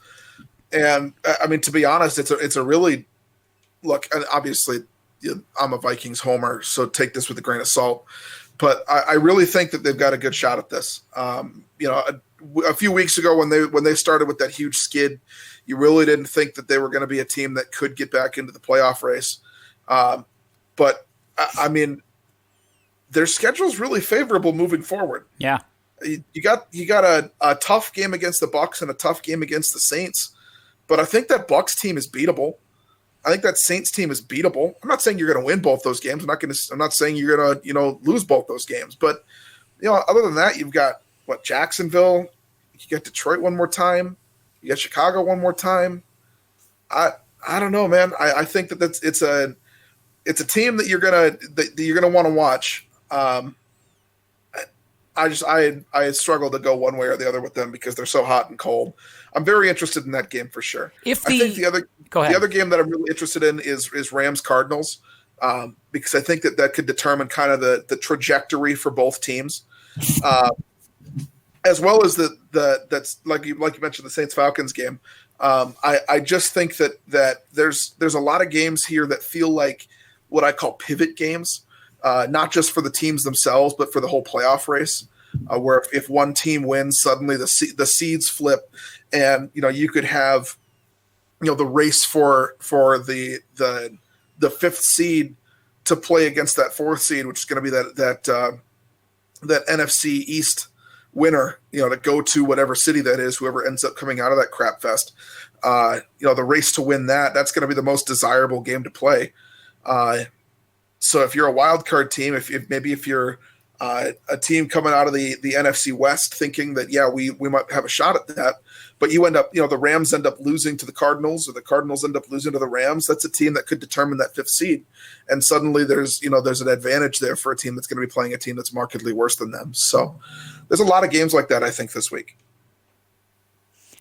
And I mean, to be honest, it's a really look. And obviously, I'm a Vikings homer, so take this with a grain of salt. But I really think that they've got a good shot at this. a few weeks ago when they started with that huge skid, you really didn't think that they were going to be a team that could get back into the playoff race. But I mean, their schedule is really favorable moving forward. Yeah, you got a tough game against the Bucks and a tough game against the Saints, but I think that Bucks team is beatable. I think that Saints team is beatable. I'm not saying you're going to win both those games. I'm not saying you're going to lose both those games. But other than that, you've got Jacksonville. You got Detroit one more time. You got Chicago one more time. I don't know, man. I think that it's a team that you're gonna want to watch. I struggle to go one way or the other with them because they're so hot and cold. I'm very interested in that game for sure. I think the other game that I'm really interested in is Rams Cardinals, because I think that could determine kind of the trajectory for both teams, as well as that's like you mentioned the Saints Falcons game. I just think that there's a lot of games here that feel like what I call pivot games, not just for the teams themselves but for the whole playoff race. Where if one team wins, suddenly the seeds flip, and you could have the race for the fifth seed to play against that fourth seed, which is going to be that NFC East winner, to go to whatever city that is, whoever ends up coming out of that crap fest. The race to win that's going to be the most desirable game to play. So if you're a wild card team, if you're a team coming out of the NFC West thinking that, we might have a shot at that, but you end up, the Rams end up losing to the Cardinals or the Cardinals end up losing to the Rams, that's a team that could determine that fifth seed. And suddenly there's an advantage there for a team that's going to be playing a team that's markedly worse than them. So there's a lot of games like that, I think, this week.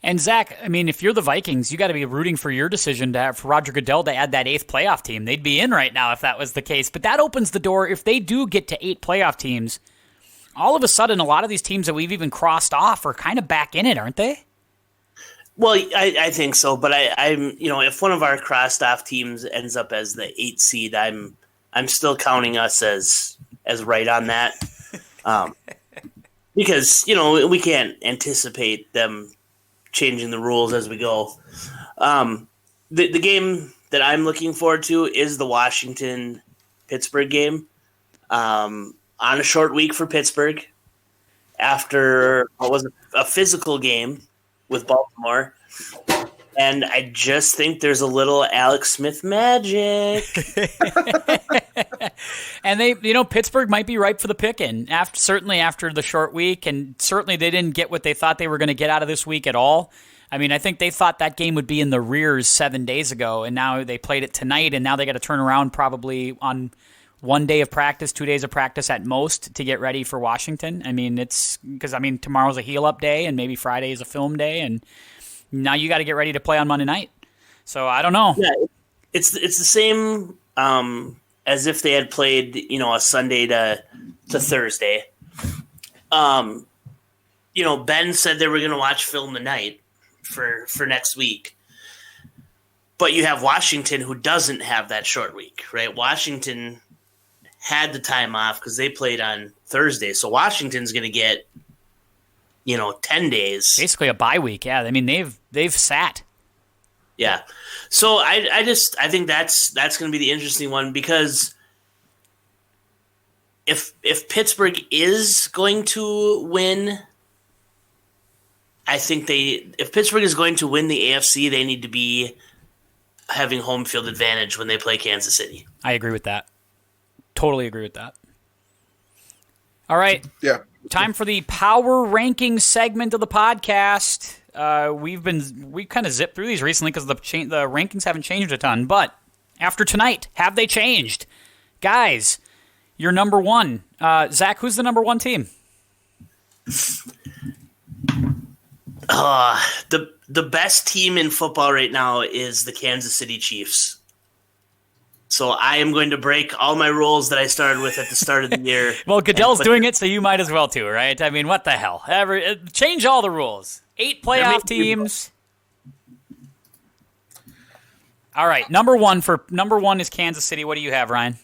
And Zach, I mean, if you're the Vikings, you got to be rooting for your decision for Roger Goodell to add that 8th playoff team. They'd be in right now if that was the case. But that opens the door. If they do get to 8 playoff teams, all of a sudden, a lot of these teams that we've even crossed off are kind of back in it, aren't they? Well, I think so. But I'm if one of our crossed off teams ends up as the 8th seed, I'm still counting us as right on that, because we can't anticipate them changing the rules as we go. The game that I'm looking forward to is the Washington-Pittsburgh game. On a short week for Pittsburgh after what was a physical game with Baltimore. And I just think there's a little Alex Smith magic. And Pittsburgh might be ripe for the picking certainly after the short week, and certainly they didn't get what they thought they were going to get out of this week at all. I mean, I think they thought that game would be in the rears 7 days ago, and now they played it tonight, and now they got to turn around probably on 1 day of practice, 2 days of practice at most to get ready for Washington. I mean, it's because tomorrow's a heal-up day, and maybe Friday is a film day, and now you got to get ready to play on Monday night. So I don't know. Yeah, it's the same as if they had played, a Sunday to Thursday. Ben said they were going to watch film tonight for next week. But you have Washington, who doesn't have that short week, right? Washington had the time off because they played on Thursday. So Washington's going to get 10 days. Basically a bye week, yeah. I mean, they've sat. Yeah. So I think that's going to be the interesting one, because if Pittsburgh is going to win, I think if Pittsburgh is going to win the AFC, they need to be having home field advantage when they play Kansas City. I agree with that. Totally agree with that. All right. Yeah. Time for the power ranking segment of the podcast. We kind of zipped through these recently because the rankings haven't changed a ton. But after tonight, have they changed? Guys, you're number one. Zach, who's the number one team? The best team in football right now is the Kansas City Chiefs. So I am going to break all my rules that I started with at the start of the year. Well, Goodell's doing it, so you might as well too, right? I mean, what the hell? Change all the rules. 8 playoff teams. All right, number one is Kansas City. What do you have, Ryan?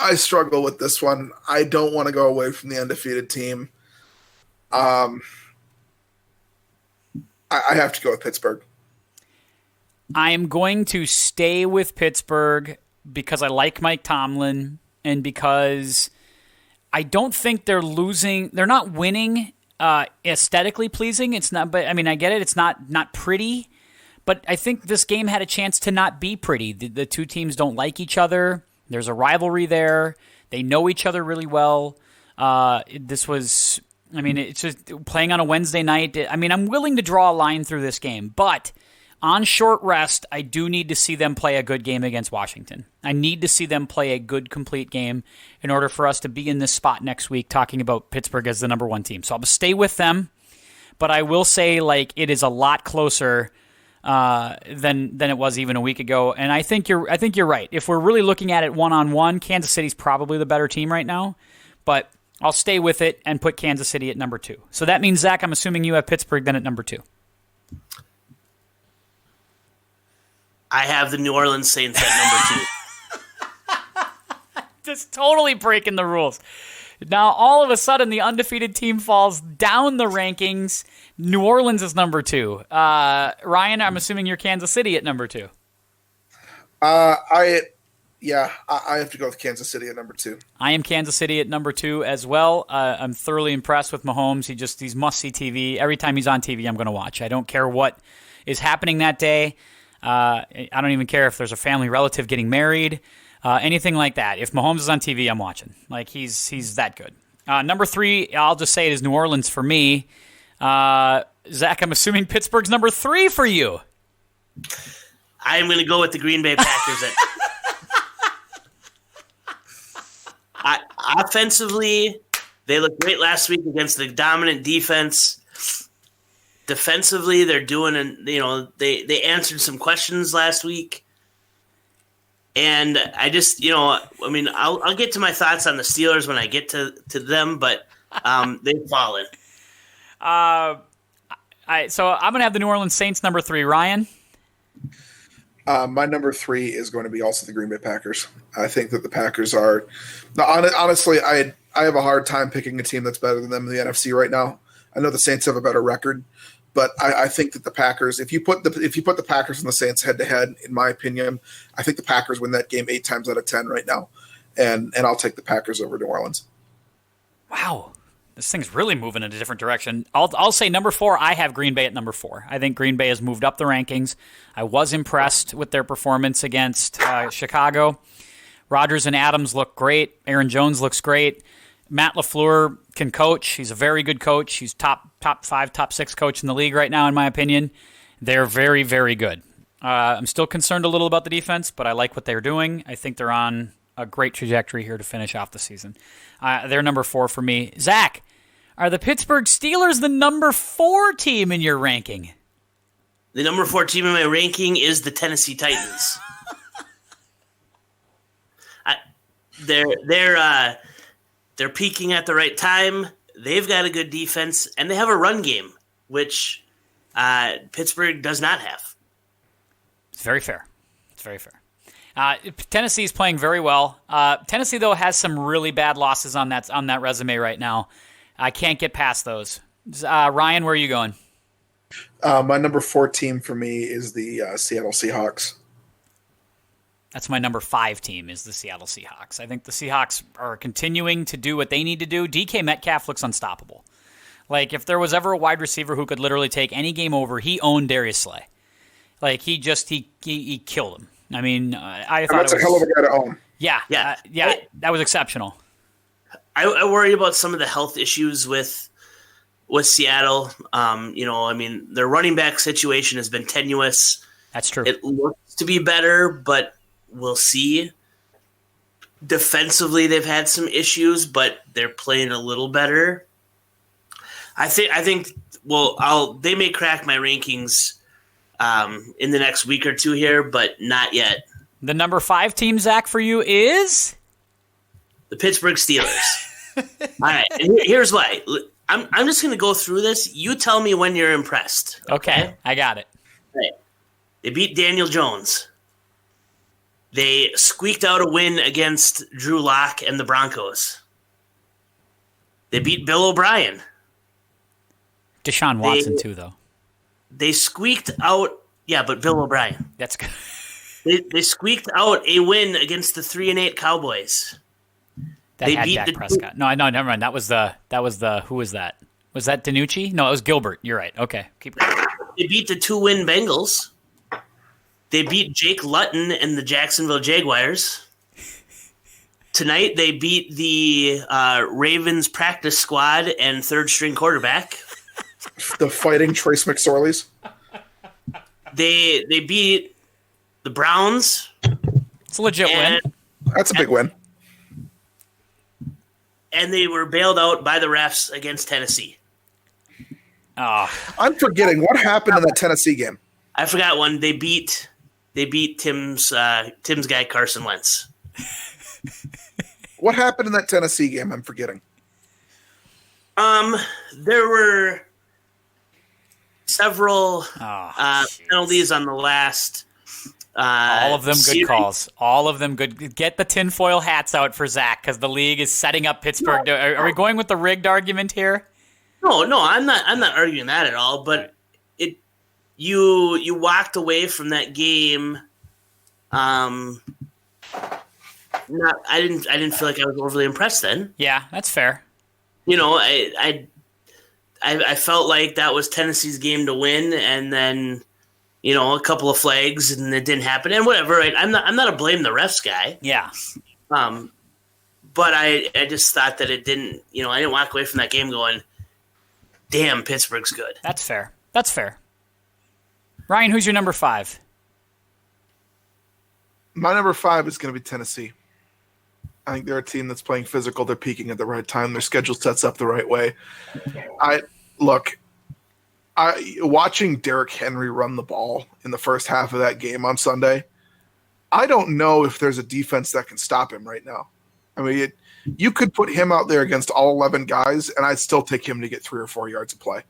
I struggle with this one. I don't want to go away from the undefeated team. I have to go with Pittsburgh. I am going to stay with Pittsburgh because I like Mike Tomlin and because I don't think they're losing. They're not winning aesthetically pleasing. It's not, but I mean, I get it. It's not pretty, but I think this game had a chance to not be pretty. The two teams don't like each other. There's a rivalry there. They know each other really well. This was, I mean, it's just playing on a Wednesday night. I mean, I'm willing to draw a line through this game, but on short rest, I do need to see them play a good game against Washington. I need to see them play a good, complete game in order for us to be in this spot next week talking about Pittsburgh as the number one team. So I'll stay with them, but I will say it is a lot closer than it was even a week ago. And I think you're right. If we're really looking at it one-on-one, Kansas City's probably the better team right now, but I'll stay with it and put Kansas City at number 2. So that means, Zach, I'm assuming you have Pittsburgh then at number 2. I have the New Orleans Saints at number 2. Just totally breaking the rules. Now, all of a sudden, the undefeated team falls down the rankings. New Orleans is number 2. Ryan, I'm assuming you're Kansas City at number 2. I have to go with Kansas City at number 2. I am Kansas City at number 2 as well. I'm thoroughly impressed with Mahomes. He's must-see TV. Every time he's on TV, I'm going to watch. I don't care what is happening that day. I don't even care if there's a family relative getting married, anything like that. If Mahomes is on TV, I'm watching. He's that good. Number 3, I'll just say it is New Orleans for me. Zach, I'm assuming Pittsburgh's number 3 for you. I'm going to go with the Green Bay Packers offensively, they looked great last week against the dominant defense. Defensively, they're doing, they answered some questions last week. And I just, I'll get to my thoughts on the Steelers when I get to them, but they've fallen. So I'm going to have the New Orleans Saints number 3. Ryan? My number 3 is going to be also the Green Bay Packers. I think that the Packers are – honestly, I have a hard time picking a team that's better than them in the NFC right now. I know the Saints have a better record, but I think that the Packers – if you put the Packers and the Saints head-to-head, in my opinion, I think the Packers win that game 8 times out of 10 right now, and I'll take the Packers over New Orleans. Wow. This thing's really moving in a different direction. I'll say number 4, I have Green Bay at number 4. I think Green Bay has moved up the rankings. I was impressed with their performance against Chicago. Rodgers and Adams look great. Aaron Jones looks great. Matt LaFleur can coach. He's a very good coach. He's top 5, top 6 coach in the league right now, in my opinion. They're very, very good. I'm still concerned a little about the defense, but I like what they're doing. I think they're on a great trajectory here to finish off the season. They're number 4 for me. Zach, are the Pittsburgh Steelers the number 4 team in your ranking? The number 4 team in my ranking is the Tennessee Titans. They're peaking at the right time. They've got a good defense, and they have a run game, which Pittsburgh does not have. It's very fair. Tennessee is playing very well. Tennessee, though, has some really bad losses on that resume right now. I can't get past those. Ryan, where are you going? My number 4 team for me is the Seattle Seahawks. That's my number 5 team, is the Seattle Seahawks. I think the Seahawks are continuing to do what they need to do. DK Metcalf looks unstoppable. If there was ever a wide receiver who could literally take any game over, he owned Darius Slay. He killed him. I mean, I thought that's a hell of a guy to own. Yeah, that was exceptional. I worry about some of the health issues with Seattle. Their running back situation has been tenuous. That's true. It looks to be better, but we'll see. Defensively, they've had some issues, but they're playing a little better. I think. Well, they may crack my rankings in the next week or two here, but not yet. The number 5 team, Zach, for you is the Pittsburgh Steelers. All right, and here's why. I'm just going to go through this. You tell me when you're impressed. Okay, I got it. Right. They beat Daniel Jones. They squeaked out a win against Drew Lock and the Broncos. They beat Bill O'Brien. Deshaun Watson, too, though. They squeaked out... Yeah, but Bill O'Brien. That's good. They squeaked out a win against the 3-8 Cowboys. That They had beat Dak the- Prescott. No, never mind. That was the who was that? Was that DiNucci? No, it was Gilbert. You're right. Okay, keep going. They beat the 2-win Bengals. They beat Jake Luton and the Jacksonville Jaguars. Tonight they beat the Ravens practice squad and third-string quarterback. The Fighting Trace McSorleys. They beat the Browns. It's a legit and, win. That's a big win. and they were bailed out by the refs against Tennessee. Oh, I'm forgetting what happened in that Tennessee game. I forgot one. They beat Tim's guy Carson Wentz. What happened in that Tennessee game? I'm forgetting. There were several jeez. penalties on the last. All of them good series. calls. All of them good. Get the tinfoil hats out for Zach because the league is setting up Pittsburgh. Are we going with the rigged argument here? No, I'm not arguing that at all. But you walked away from that game. I didn't feel like I was overly impressed then. Yeah, that's fair. You know, I felt like that was Tennessee's game to win, and then a couple of flags, and it didn't happen, and whatever. Right? I'm not a blame the refs guy. Yeah. But I just thought that it didn't. I didn't walk away from that game going, "Damn, Pittsburgh's good." That's fair. That's fair. Ryan, who's your number 5? My number 5 is going to be Tennessee. I think they're a team that's playing physical. They're peaking at the right time. Their schedule sets up the right way. Watching Derrick Henry run the ball in the first half of that game on Sunday, I don't know if there's a defense that can stop him right now. I mean, you could put him out there against all 11 guys, and I'd still take him to get 3 or 4 yards of play.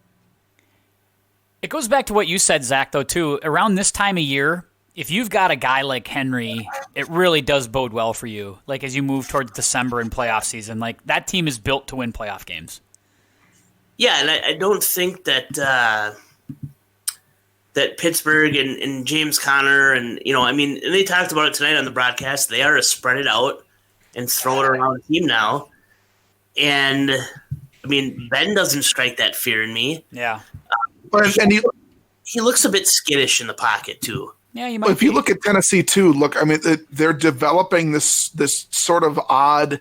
It goes back to what you said, Zach, though, too. Around this time of year, if you've got a guy like Henry, it really does bode well for you. Like as you move towards December and playoff season, like that team is built to win playoff games. Yeah, and I don't think that that Pittsburgh and James Conner and and they talked about it tonight on the broadcast. They are a spread it out and throw it around team now, and Ben doesn't strike that fear in me. Yeah, And He looks a bit skittish in the pocket too. yeah. You might. if you look at Tennessee too, they're developing this sort of odd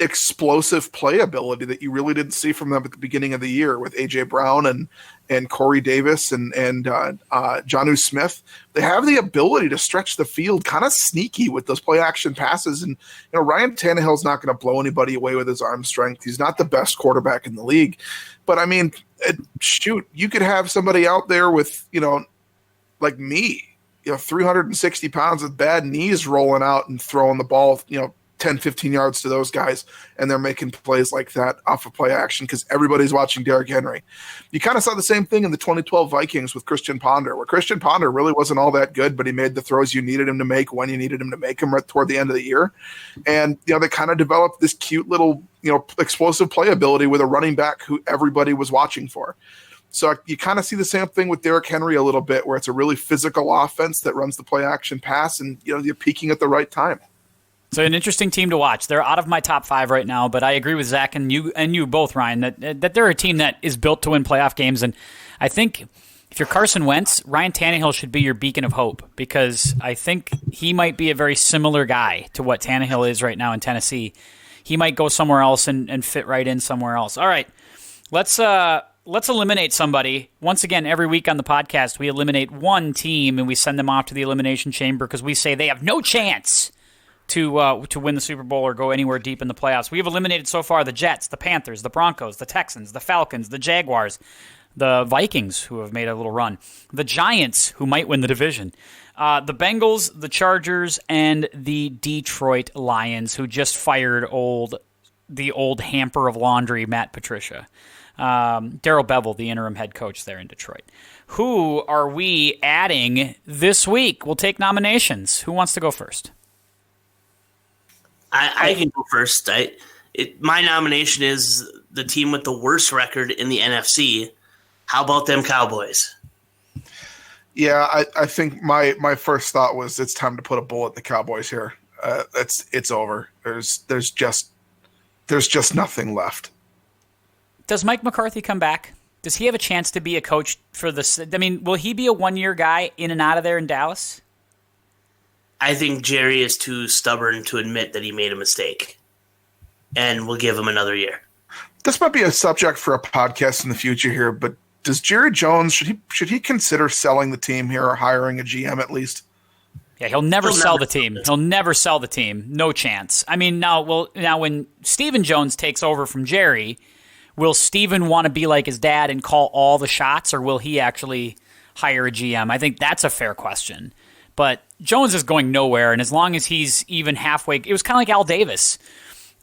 explosive playability that you really didn't see from them at the beginning of the year with AJ Brown and Corey Davis and Jonnu Smith. They have the ability to stretch the field kind of sneaky with those play action passes. And Ryan Tannehill's not going to blow anybody away with his arm strength. He's not the best quarterback in the league, but you could have somebody out there with like me, 360 pounds with bad knees rolling out and throwing the ball 10, 15 yards to those guys, and they're making plays like that off of play action because everybody's watching Derrick Henry. You kind of saw the same thing in the 2012 Vikings with Christian Ponder, where Christian Ponder really wasn't all that good, but he made the throws you needed him to make when you needed him to make them right toward the end of the year. And, they kind of developed this cute little, explosive playability with a running back who everybody was watching for. So you kind of see the same thing with Derrick Henry a little bit, where it's a really physical offense that runs the play action pass, and, you're peaking at the right time. It's an interesting team to watch. They're out of my top 5 right now, but I agree with Zach and you both, Ryan, that they're a team that is built to win playoff games. And I think if you're Carson Wentz, Ryan Tannehill should be your beacon of hope because I think he might be a very similar guy to what Tannehill is right now in Tennessee. He might go somewhere else and fit right in somewhere else. All right, let's eliminate somebody. Once again, every week on the podcast, we eliminate one team and we send them off to the elimination chamber because we say they have no chance to win the Super Bowl or go anywhere deep in the playoffs. We have eliminated so far the Jets, the Panthers, the Broncos, the Texans, the Falcons, the Jaguars, the Vikings, who have made a little run, the Giants, who might win the division, the Bengals, the Chargers, and the Detroit Lions, who just fired the old hamper of laundry, Matt Patricia. Darrell Bevell, the interim head coach there in Detroit. Who are we adding this week? We'll take nominations. Who wants to go first? I can go first. My nomination is the team with the worst record in the NFC. How about them Cowboys? Yeah, I think my first thought was it's time to put a bullet in the Cowboys here. It's over. There's just nothing left. Does Mike McCarthy come back? Does he have a chance to be a coach for this? I mean, will he be a one-year guy in and out of there in Dallas? I think Jerry is too stubborn to admit that he made a mistake, and we'll give him another year. This might be a subject for a podcast in the future here, but does Jerry Jones, should he consider selling the team here or hiring a GM at least? Yeah, he'll never sell the team. He'll never sell the team. No chance. I mean, now when Stephen Jones takes over from Jerry, will Stephen want to be like his dad and call all the shots, or will he actually hire a GM? I think that's a fair question. But Jones is going nowhere, and as long as he's even halfway, it was kind of like Al Davis.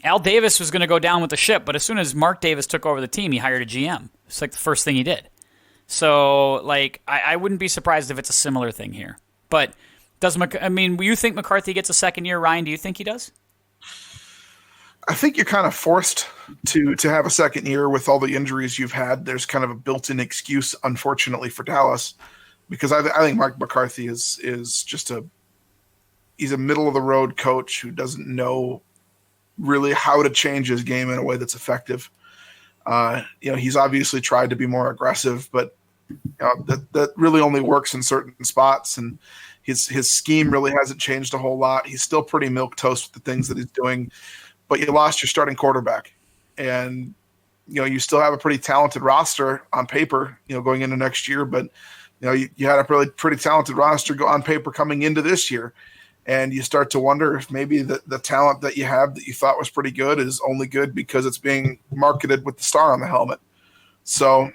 Al Davis was going to go down with the ship, but as soon as Mark Davis took over the team, he hired a GM. It's like the first thing he did. So, I wouldn't be surprised if it's a similar thing here. But you think McCarthy gets a second year, Ryan? Do you think he does? I think you're kind of forced to have a second year with all the injuries you've had. There's kind of a built-in excuse, unfortunately, for Dallas, because I think Mike McCarthy is just he's a middle-of-the-road coach who doesn't know really how to change his game in a way that's effective. He's obviously tried to be more aggressive, but that really only works in certain spots, and his scheme really hasn't changed a whole lot. He's still pretty milquetoast with the things that he's doing, but you lost your starting quarterback, and you still have a pretty talented roster on paper, going into next year, but you had a pretty talented roster go on paper coming into this year, and you start to wonder if maybe the talent that you have that you thought was pretty good is only good because it's being marketed with the star on the helmet. So,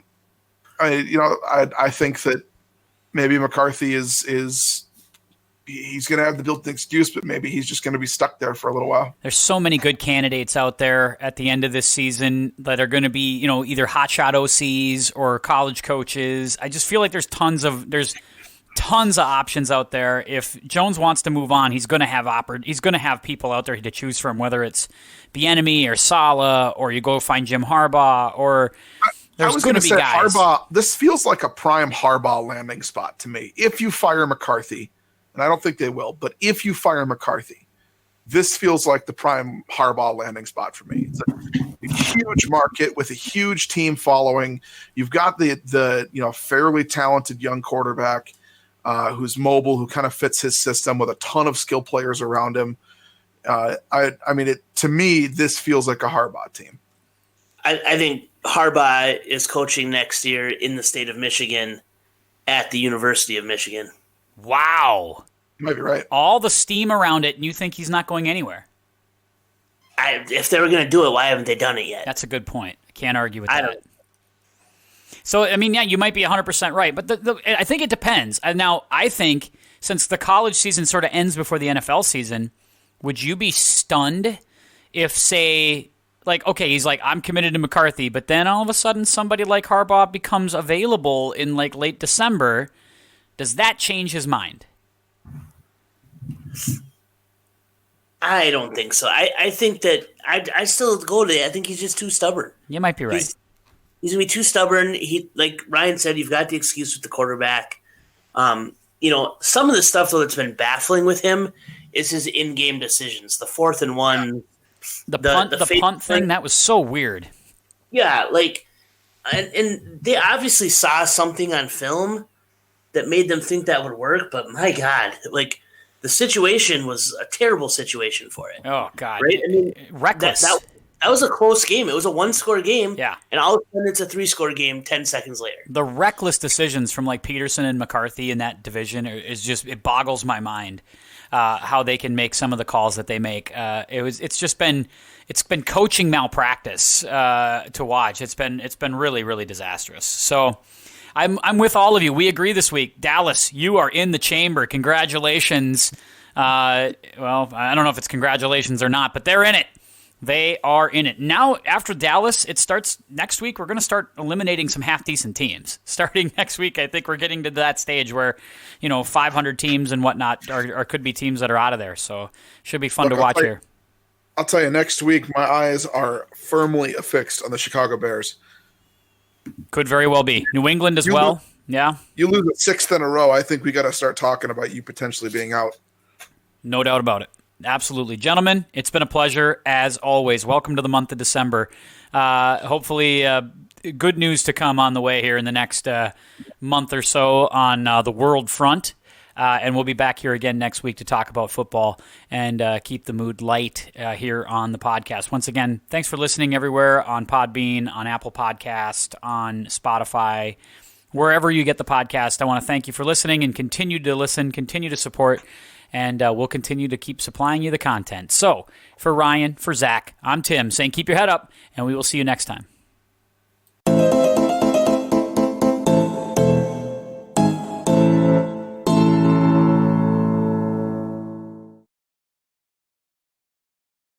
I think that maybe McCarthy is he's going to have the built-in excuse, but maybe he's just going to be stuck there for a little while. There's so many good candidates out there at the end of this season that are going to be, either hotshot OCs or college coaches. I just feel like there's tons of options out there. If Jones wants to move on, he's going to have people out there to choose from, whether it's Bieniemy or Saleh, or you go find Jim Harbaugh, or there's going to be guys. Harbaugh, this feels like a prime Harbaugh landing spot to me. If you fire McCarthy, and I don't think they will, but if you fire McCarthy, this feels like the prime Harbaugh landing spot for me. It's a huge market with a huge team following. You've got the fairly talented young quarterback who's mobile, who kind of fits his system with a ton of skill players around him. To me, this feels like a Harbaugh team. I think Harbaugh is coaching next year in the state of Michigan at the University of Michigan. Wow. You might be right. All the steam around it, and you think he's not going anywhere? If they were going to do it, why haven't they done it yet? That's a good point. I can't argue with that. So, you might be 100% right, but I think it depends. Now, I think since the college season sort of ends before the NFL season, would you be stunned if, say, he's like, I'm committed to McCarthy, but then all of a sudden somebody like Harbaugh becomes available in late December? Does that change his mind? I don't think so. I think that I still go to it. I think he's just too stubborn. You might be right. He's going to be too stubborn. He, like Ryan said, you've got the excuse with the quarterback. Some of the stuff that's been baffling with him is his in-game decisions. The 4th and 1. The punt thing, that was so weird. Yeah, and they obviously saw something on film that made them think that would work, but my God, the situation was a terrible situation for it. Oh, God. Right? Reckless. That was a close game. It was a 1-score game. Yeah. And all of a sudden it's a 3-score game 10 seconds later. The reckless decisions from Peterson and McCarthy in that division it boggles my mind how they can make some of the calls that they make. It's been coaching malpractice to watch. It's been really, really disastrous. So I'm with all of you. We agree this week. Dallas, you are in the chamber. Congratulations. I don't know if it's congratulations or not, but they're in it. They are in it. Now, after Dallas, it starts next week. We're going to start eliminating some half-decent teams. Starting next week, I think we're getting to that stage where, 500 teams and whatnot could be teams that are out of there. So should be fun to watch here. I'll tell you, next week my eyes are firmly affixed on the Chicago Bears. Could very well be. New England as well. Yeah. You lose a 6th in a row, I think we got to start talking about you potentially being out. No doubt about it. Absolutely. Gentlemen, it's been a pleasure as always. Welcome to the month of December. Hopefully good news to come on the way here in the next month or so on the world front. And we'll be back here again next week to talk about football and keep the mood light here on the podcast. Once again, thanks for listening everywhere on Podbean, on Apple Podcast, on Spotify, wherever you get the podcast. I want to thank you for listening and continue to listen, continue to support, and we'll continue to keep supplying you the content. So for Ryan, for Zach, I'm Tim saying keep your head up, and we will see you next time.